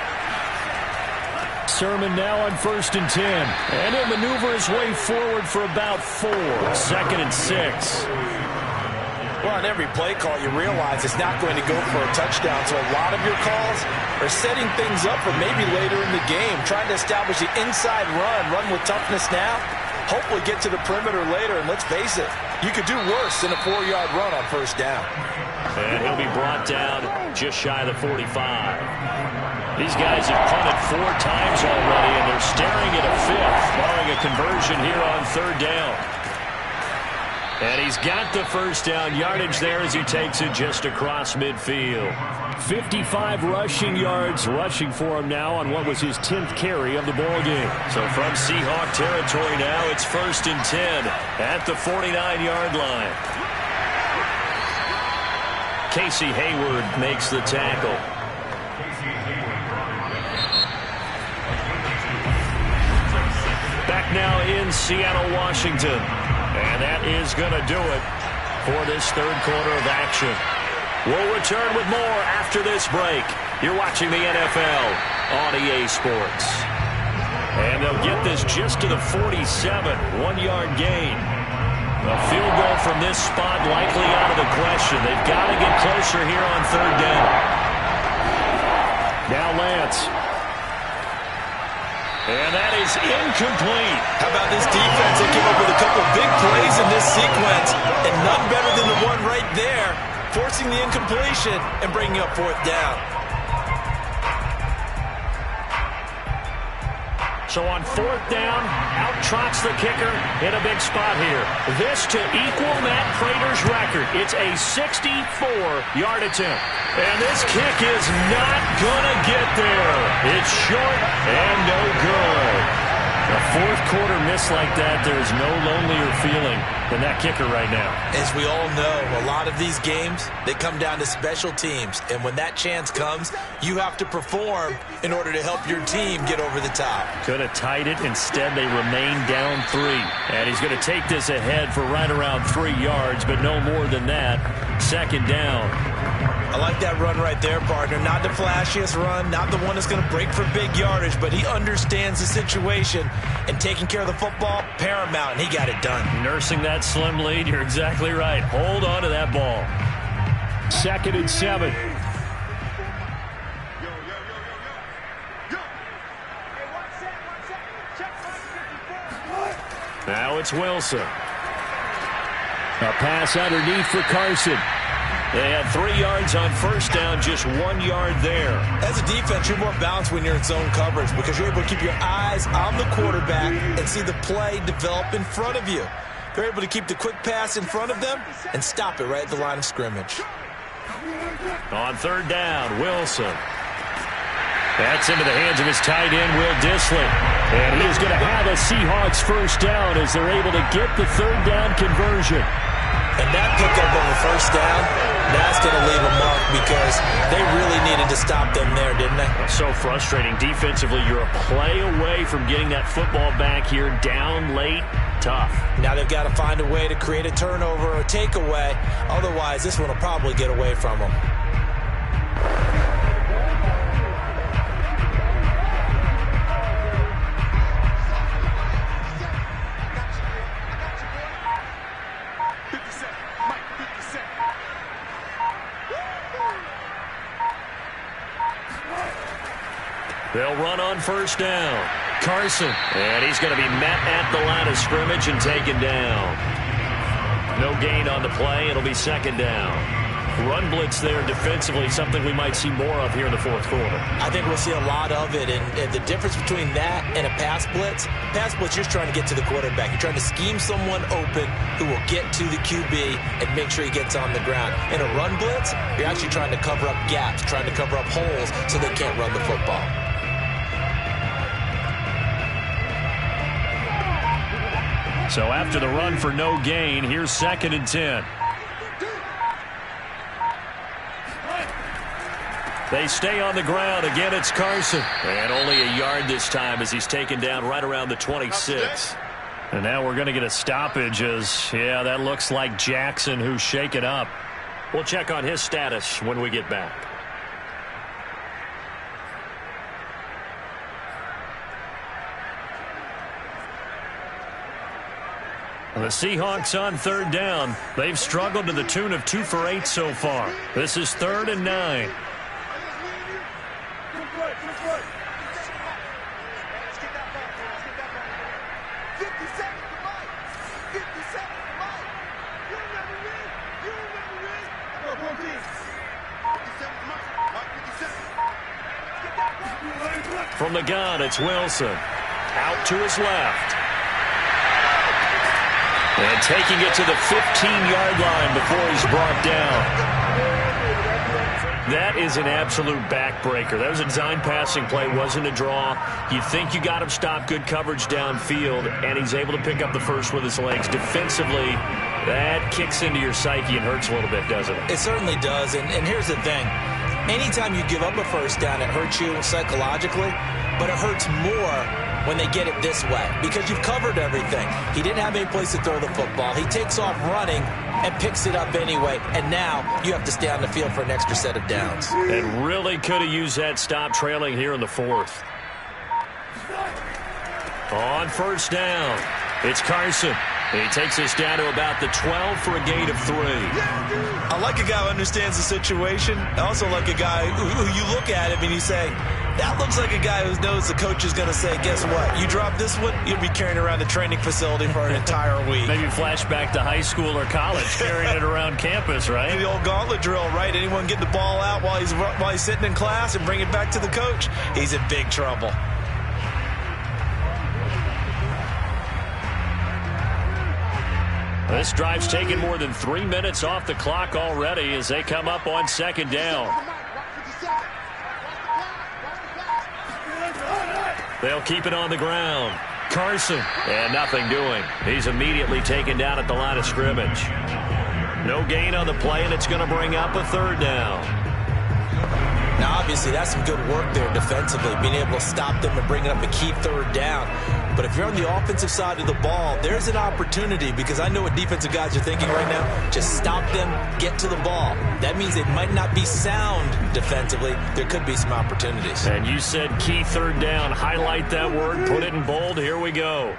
Sermon now on 1st and 10. And he'll maneuver his way forward for about 4. 2nd and 6. Well, on every play call, you realize it's not going to go for a touchdown. So a lot of your calls are setting things up for maybe later in the game, trying to establish the inside run with toughness now, hopefully get to the perimeter later. And let's face it, you could do worse than a 4-yard run on 1st down. And he'll be brought down just shy of the 45. These guys have punted 4 times already, and they're staring at a 5th, barring a conversion here on 3rd down. And he's got the first down yardage there as he takes it just across midfield. 55 rushing yards rushing for him now on what was his 10th carry of the ball game. So from Seahawk territory now, it's 1st and 10 at the 49-yard line. Casey Hayward makes the tackle. Back now in Seattle, Washington. And that is going to do it for this 3rd quarter of action. We'll return with more after this break. You're watching the NFL on EA Sports. And they'll get this just to the 47, 1-yard gain. A field goal from this spot likely out of the question. They've got to get closer here on 3rd down. Now Lance. And that is incomplete. How about this defense? They came up with a couple big plays in this sequence, and none better than the one right there, forcing the incompletion and bringing up 4th down. So on 4th down, out trots the kicker in a big spot here. This to equal Matt Prater's record. It's a 64-yard attempt. And this kick is not going to get there. It's short and no good. A fourth quarter miss like that, there's no lonelier feeling than that kicker right now. As we all know, a lot of these games, they come down to special teams. And when that chance comes, you have to perform in order to help your team get over the top. Could have tied it. Instead, they remain down 3. And he's going to take this ahead for right around 3 yards, but no more than that. Second down. I like that run right there, partner. Not the flashiest run, not the one that's going to break for big yardage, but he understands the situation, and taking care of the football, paramount, and he got it done. Nursing that slim lead, you're exactly right. Hold on to that ball. 2nd and 7. Now it's Wilson. A pass underneath for Carson. They had 3 yards on first down, just 1 yard there. As a defense, you're more balanced when you're in zone coverage because you're able to keep your eyes on the quarterback and see the play develop in front of you. They're able to keep the quick pass in front of them and stop it right at the line of scrimmage. On 3rd down, Wilson. That's into the hands of his tight end, Will Dissly. And he is going to have a Seahawks first down as they're able to get the 3rd down conversion. And that pickup of a first down, that's going to leave a mark because they really needed to stop them there, didn't they? So frustrating. Defensively, you're a play away from getting that football back here down late. Tough. Now they've got to find a way to create a turnover or a takeaway. Otherwise, this one will probably get away from them. They'll run on first down. Carson. And he's going to be met at the line of scrimmage and taken down. No gain on the play. It'll be 2nd down. Run blitz there defensively, something we might see more of here in the 4th quarter. I think we'll see a lot of it, and the difference between that and a pass blitz, you're just trying to get to the quarterback. You're trying to scheme someone open who will get to the QB and make sure he gets on the ground. In a run blitz, you're actually trying to cover up gaps, trying to cover up holes so they can't run the football. So after the run for no gain, here's 2nd and 10. They stay on the ground. Again, it's Carson. And only a yard this time as he's taken down right around the 26. And now we're going to get a stoppage as, yeah, that looks like Jackson who's shaken up. We'll check on his status when we get back. The Seahawks on 3rd down. They've struggled to the tune of 2 for 8 so far. This is 3rd and 9. From the gun, it's Wilson. Out to his left. And taking it to the 15-yard line before he's brought down. That is an absolute backbreaker. That was a design passing play, wasn't a draw. You think you got him stopped, good coverage downfield, and he's able to pick up the first with his legs. Defensively, that kicks into your psyche and hurts a little bit, doesn't it? It certainly does, and here's the thing. Anytime you give up a first down, it hurts you psychologically, but it hurts more when they get it this way because you've covered everything. He didn't have any place to throw the football. He takes off running and picks it up anyway, and now you have to stay on the field for an extra set of downs. And really could have used that stop trailing here in the 4th. On first down, it's Carson. He takes us down to about the 12 for a gain of 3. I like a guy who understands the situation. I also like a guy who you look at him and you say, that looks like a guy who knows the coach is going to say, guess what? You drop this one, you'll be carrying around the training facility for an entire week. Maybe flashback to high school or college, carrying it around campus, right? The old gauntlet drill, right? Anyone get the ball out while he's sitting in class and bring it back to the coach, he's in big trouble. This drive's taken more than 3 minutes off the clock already as they come up on 2nd down. They'll keep it on the ground. Carson. And nothing doing. He's immediately taken down at the line of scrimmage. No gain on the play, and it's going to bring up a third down. Now, obviously, that's some good work there defensively, being able to stop them and bringing up a key third down. But if you're on the offensive side of the ball, there's an opportunity, because I know what defensive guys are thinking right now. Just stop them, get to the ball. That means they might not be sound defensively. There could be some opportunities. And you said key third down. Highlight that word, put it in bold. Here we go.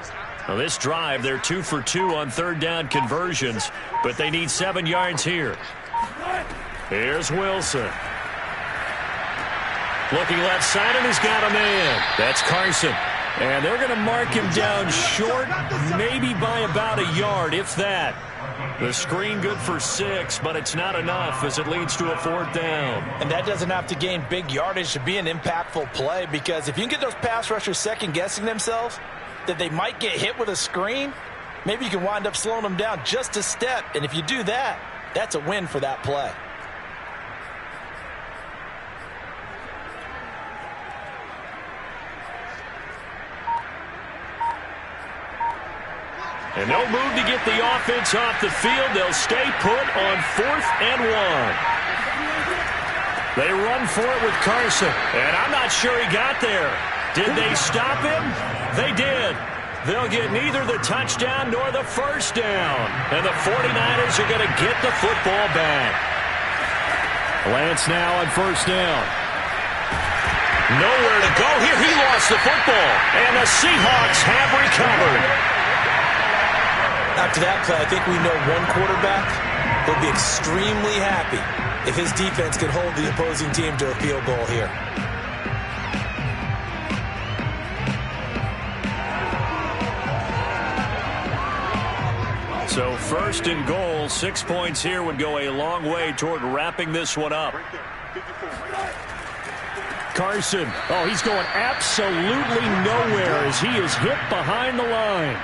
Now, this drive, they're 2 for 2 on third down conversions, but they need 7 yards here. Here's Wilson. Looking left side, and he's got a man. That's Carson. And they're going to mark him down short, maybe by about a yard, if that. The screen good for 6, but it's not enough as it leads to a fourth down. And that doesn't have to gain big yardage to be an impactful play, because if you can get those pass rushers second-guessing themselves, that they might get hit with a screen, maybe you can wind up slowing them down just a step. And if you do that, that's a win for that play. And no move to get the offense off the field. They'll stay put on 4th and 1. They run for it with Carson. And I'm not sure he got there. Did they stop him? They did. They'll get neither the touchdown nor the first down. And the 49ers are going to get the football back. Lance now on first down. Nowhere to go here. He lost the football. And the Seahawks have recovered. After that play, I think we know one quarterback will be extremely happy if his defense can hold the opposing team to a field goal here. So 1st and goal, 6 points here would go a long way toward wrapping this one up. Carson, oh, he's going absolutely nowhere as he is hit behind the line.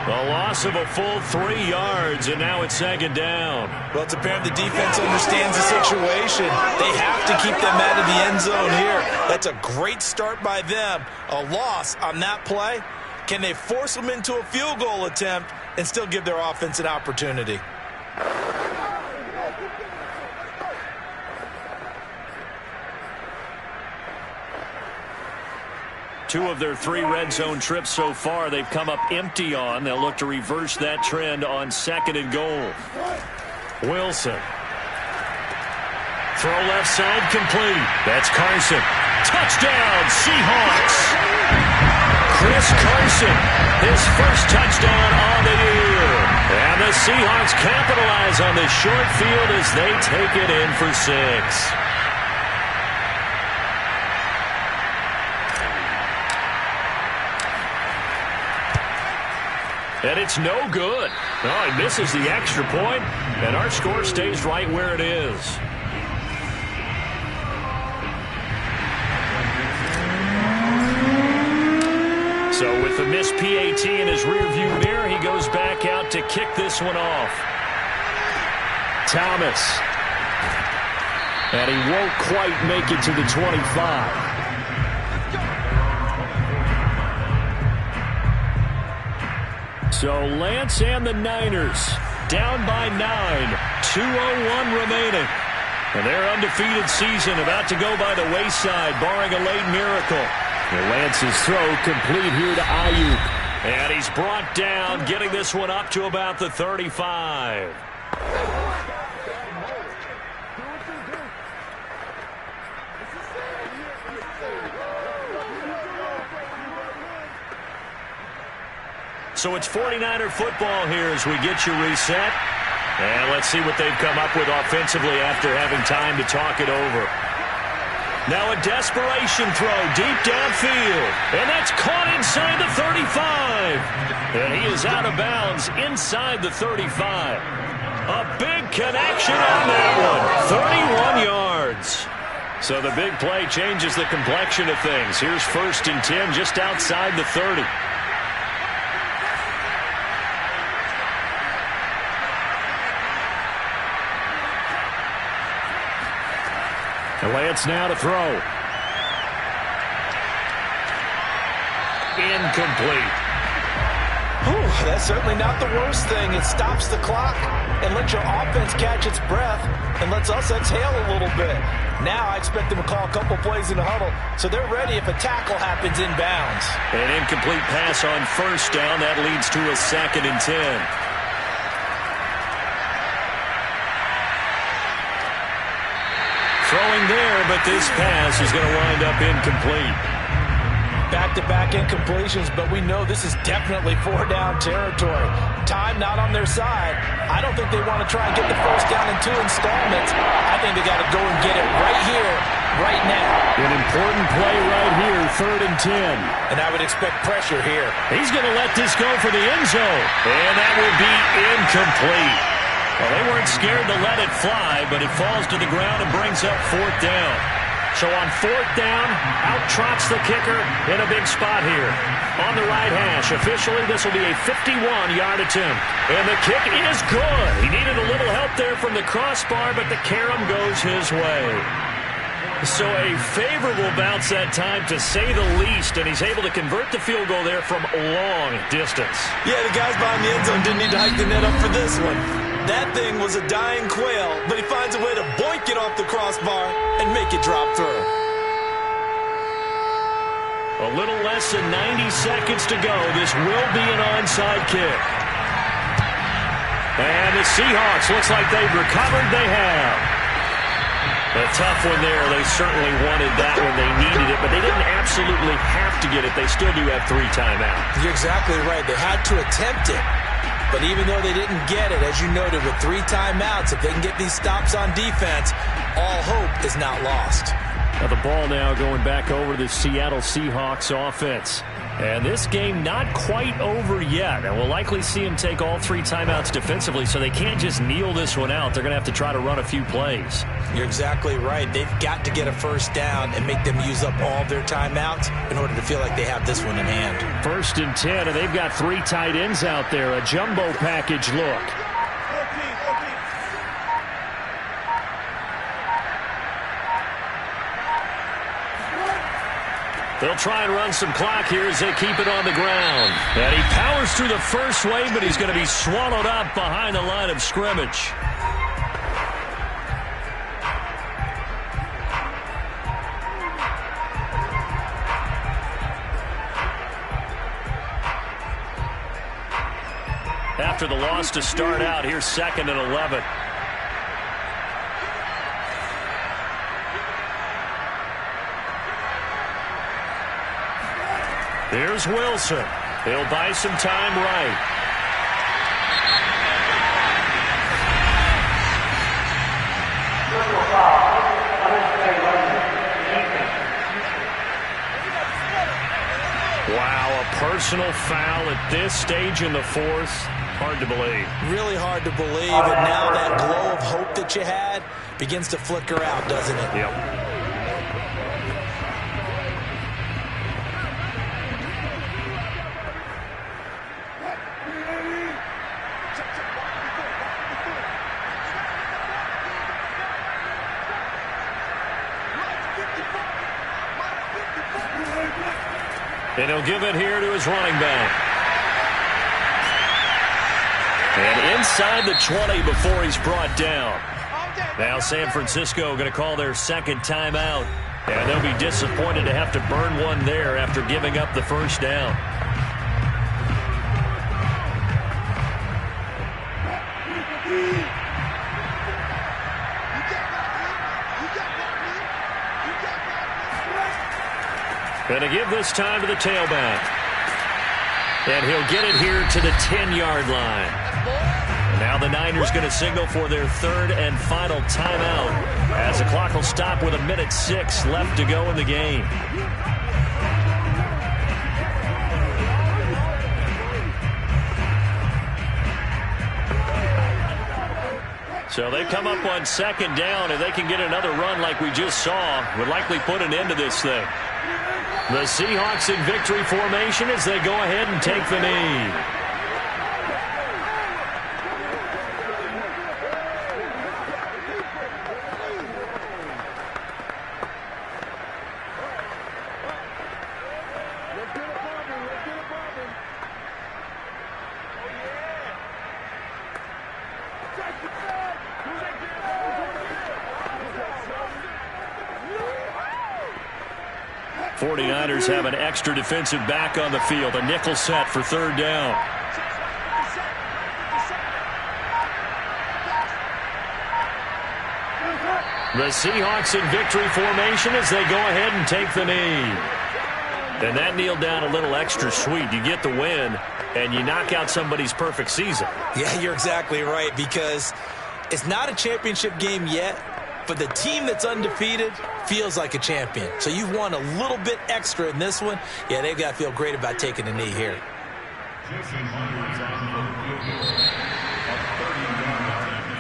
A loss of a full 3 yards, and now it's 2nd down. Well, it's apparent the defense understands the situation. They have to keep them out of the end zone here. That's a great start by them. A loss on that play. Can they force them into a field goal attempt and still give their offense an opportunity? Two of their 3 red zone trips so far, they've come up empty on. They'll look to reverse that trend on 2nd and goal. Wilson. Throw left side complete. That's Carson. Touchdown, Seahawks. Chris Carson, his first touchdown on the year. And the Seahawks capitalize on this short field as they take it in for 6. And it's no good. Oh, he misses the extra point, and our score stays right where it is. So with the missed PAT in his rearview mirror, he goes back out to kick this one off. Thomas. And he won't quite make it to the 25. So Lance and the Niners down by 9, 2:01 remaining. And their undefeated season about to go by the wayside, barring a late miracle. And Lance's throw complete here to Ayuk. And he's brought down, getting this one up to about the 35. So it's 49er football here as we get you reset. And let's see what they've come up with offensively after having time to talk it over. Now a desperation throw deep downfield. And that's caught inside the 35. And he is out of bounds inside the 35. A big connection on that one. 31 yards. So the big play changes the complexion of things. Here's 1st and 10 just outside the 30. Lance now to throw. Incomplete. Whew, that's certainly not the worst thing. It stops the clock and lets your offense catch its breath and lets us exhale a little bit. Now I expect them to call a couple plays in the huddle, so they're ready if a tackle happens inbounds. An incomplete pass on first down. That leads to a 2nd and 10. Throwing there, but this pass is going to wind up incomplete. Back-to-back incompletions, but we know this is definitely 4-down territory. Time not on their side. I don't think they want to try and get the first down in 2 installments. I think they got to go and get it right here, right now. An important play right here, 3rd and 10. And I would expect pressure here. He's going to let this go for the end zone. And that will be incomplete. Well, they weren't scared to let it fly, but it falls to the ground and brings up 4th down. So on 4th down, out trots the kicker in a big spot here. On the right hash, officially this will be a 51-yard attempt. And the kick is good. He needed a little help there from the crossbar, but the carom goes his way. So a favorable bounce that time, to say the least, and he's able to convert the field goal there from a long distance. Yeah, the guys behind the end zone didn't need to hike the net up for this one. That thing was a dying quail, but he finds a way to boink it off the crossbar and make it drop through. A little less than 90 seconds to go. This will be an onside kick. And the Seahawks, looks like they've recovered. They have. A tough one there. They certainly wanted that one. They needed it, but they didn't absolutely have to get it. They still do have 3 timeouts. You're exactly right. They had to attempt it. But even though they didn't get it, as you noted, with 3 timeouts, if they can get these stops on defense, all hope is not lost. Now the ball now going back over to the Seattle Seahawks offense. And this game not quite over yet. And we'll likely see them take all 3 timeouts defensively, so they can't just kneel this one out. They're going to have to try to run a few plays. You're exactly right. They've got to get a first down and make them use up all their timeouts in order to feel like they have this one in hand. 1st and 10, and they've got 3 tight ends out there. A jumbo package look. They'll try and run some clock here as they keep it on the ground. And he powers through the first wave, but he's going to be swallowed up behind the line of scrimmage. After the loss to start out, here's 2nd and 11. Here's Wilson. He'll buy some time right. Wow, a personal foul at this stage in the 4th. Hard to believe. Really hard to believe, and now that glow of hope that you had begins to flicker out, doesn't it? Yep. And he'll give it here to his running back. And inside the 20 before he's brought down. Now San Francisco going to call their 2nd timeout. And they'll be disappointed to have to burn one there after giving up the first down. Going to give this time to the tailback. And he'll get it here to the 10-yard line. And now the Niners going to signal for their 3rd and final timeout, as the clock will stop with 1:06 left to go in the game. So they come up on 2nd down. If they can get another run like we just saw, would likely put an end to this thing. The Seahawks in victory formation as they go ahead and take the knee. 49ers have an extra defensive back on the field. A nickel set for third down. The Seahawks in victory formation as they go ahead and take the knee. And that kneeled down a little extra sweet. You get the win, and you knock out somebody's perfect season. Yeah, you're exactly right, because it's not a championship game yet, but the team that's undefeated feels like a champion. So you've won a little bit extra in this one. Yeah, they've got to feel great about taking the knee here.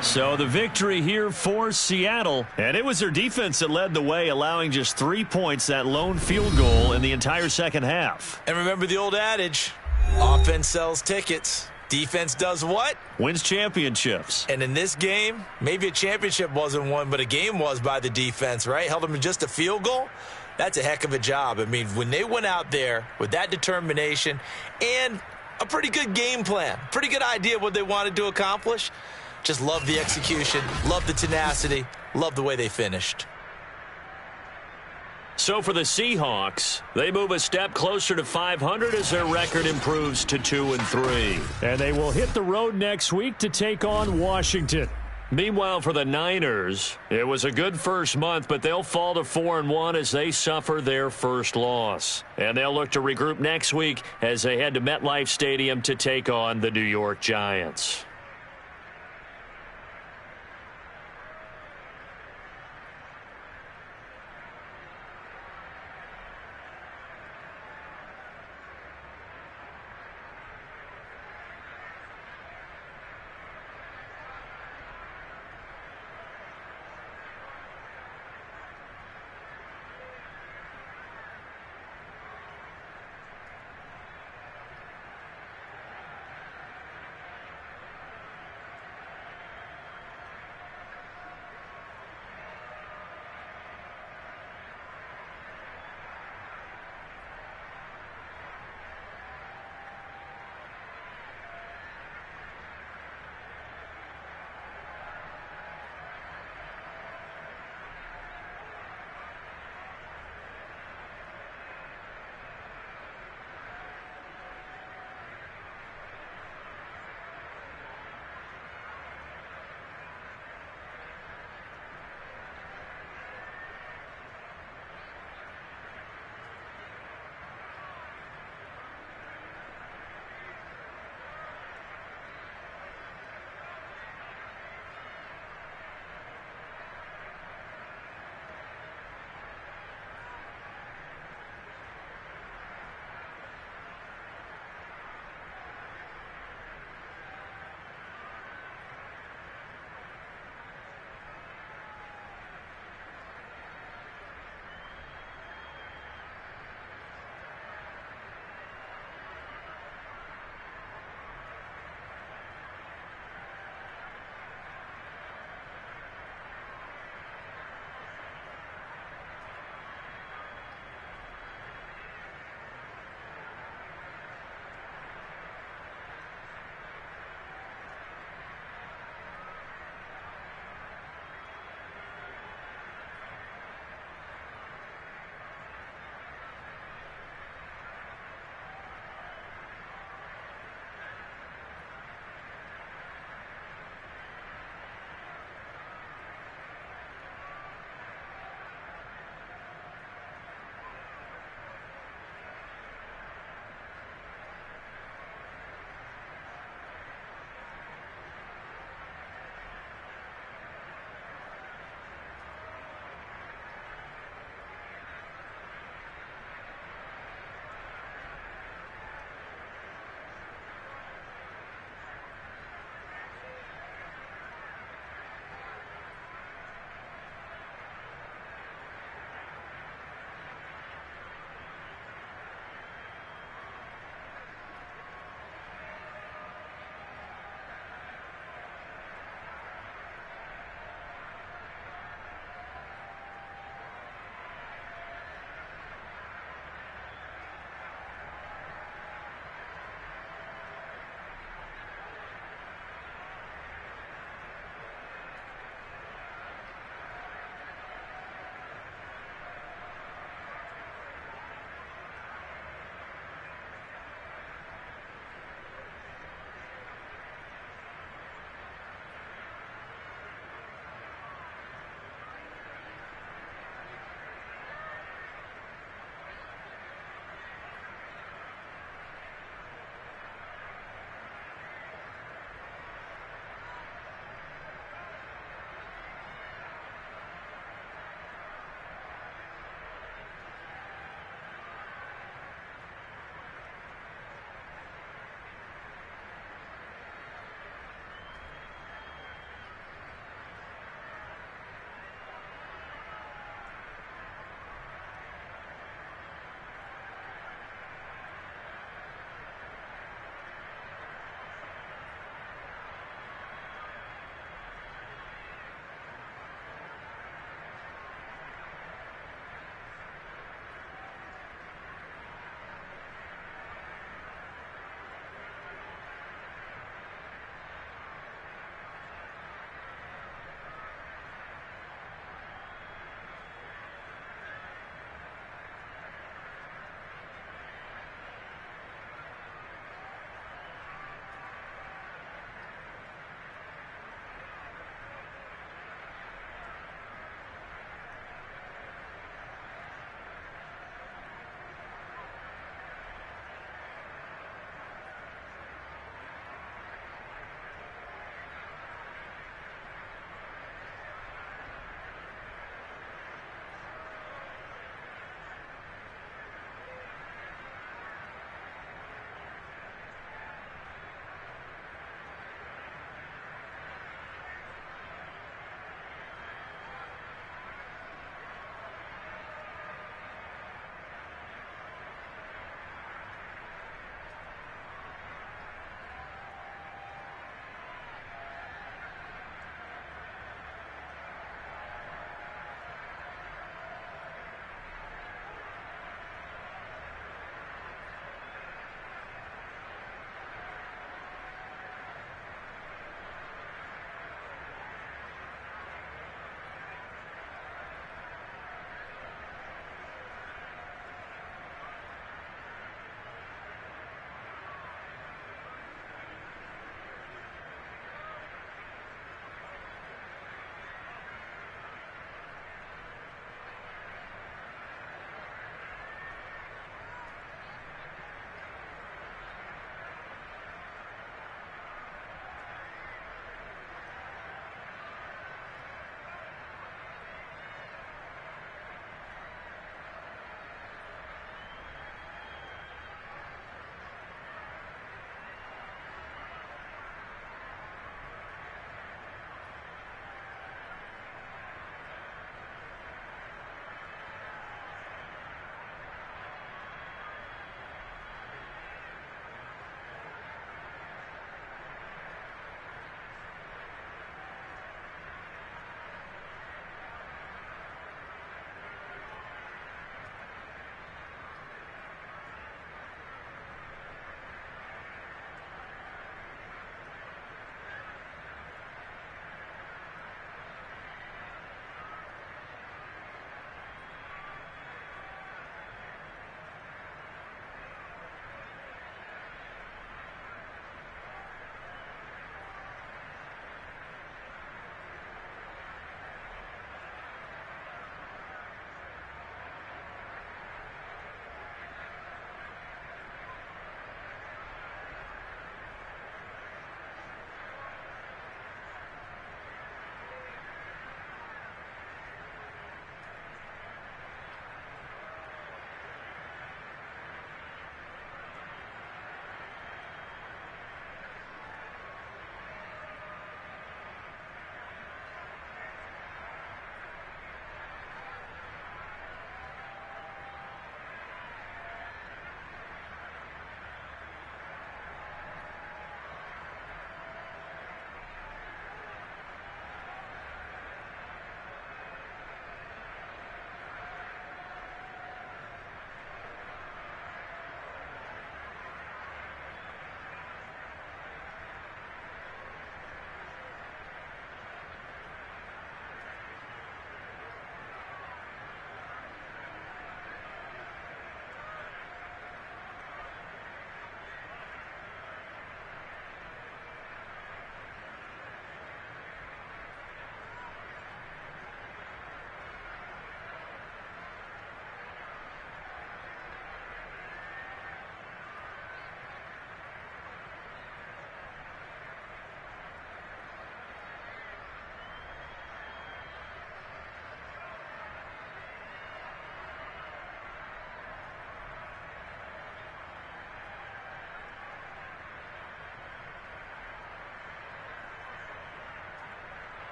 So the victory here for Seattle, and it was their defense that led the way, allowing just 3 points, that lone field goal in the entire second half. And remember the old adage, offense sells tickets. Defense does what? Wins championships. And in this game, maybe a championship wasn't won, but a game was by the defense, right? Held them to just a field goal. That's a heck of a job. I mean, when they went out there with that determination and a pretty good game plan, pretty good idea of what they wanted to accomplish, just love the execution, love the tenacity, love the way they finished. So for the Seahawks, they move a step closer to 500 as their record improves to 2-3. And they will hit the road next week to take on Washington. Meanwhile, for the Niners, it was a good first month, but they'll fall to 4-1 as they suffer their first loss. And they'll look to regroup next week as they head to MetLife Stadium to take on the New York Giants.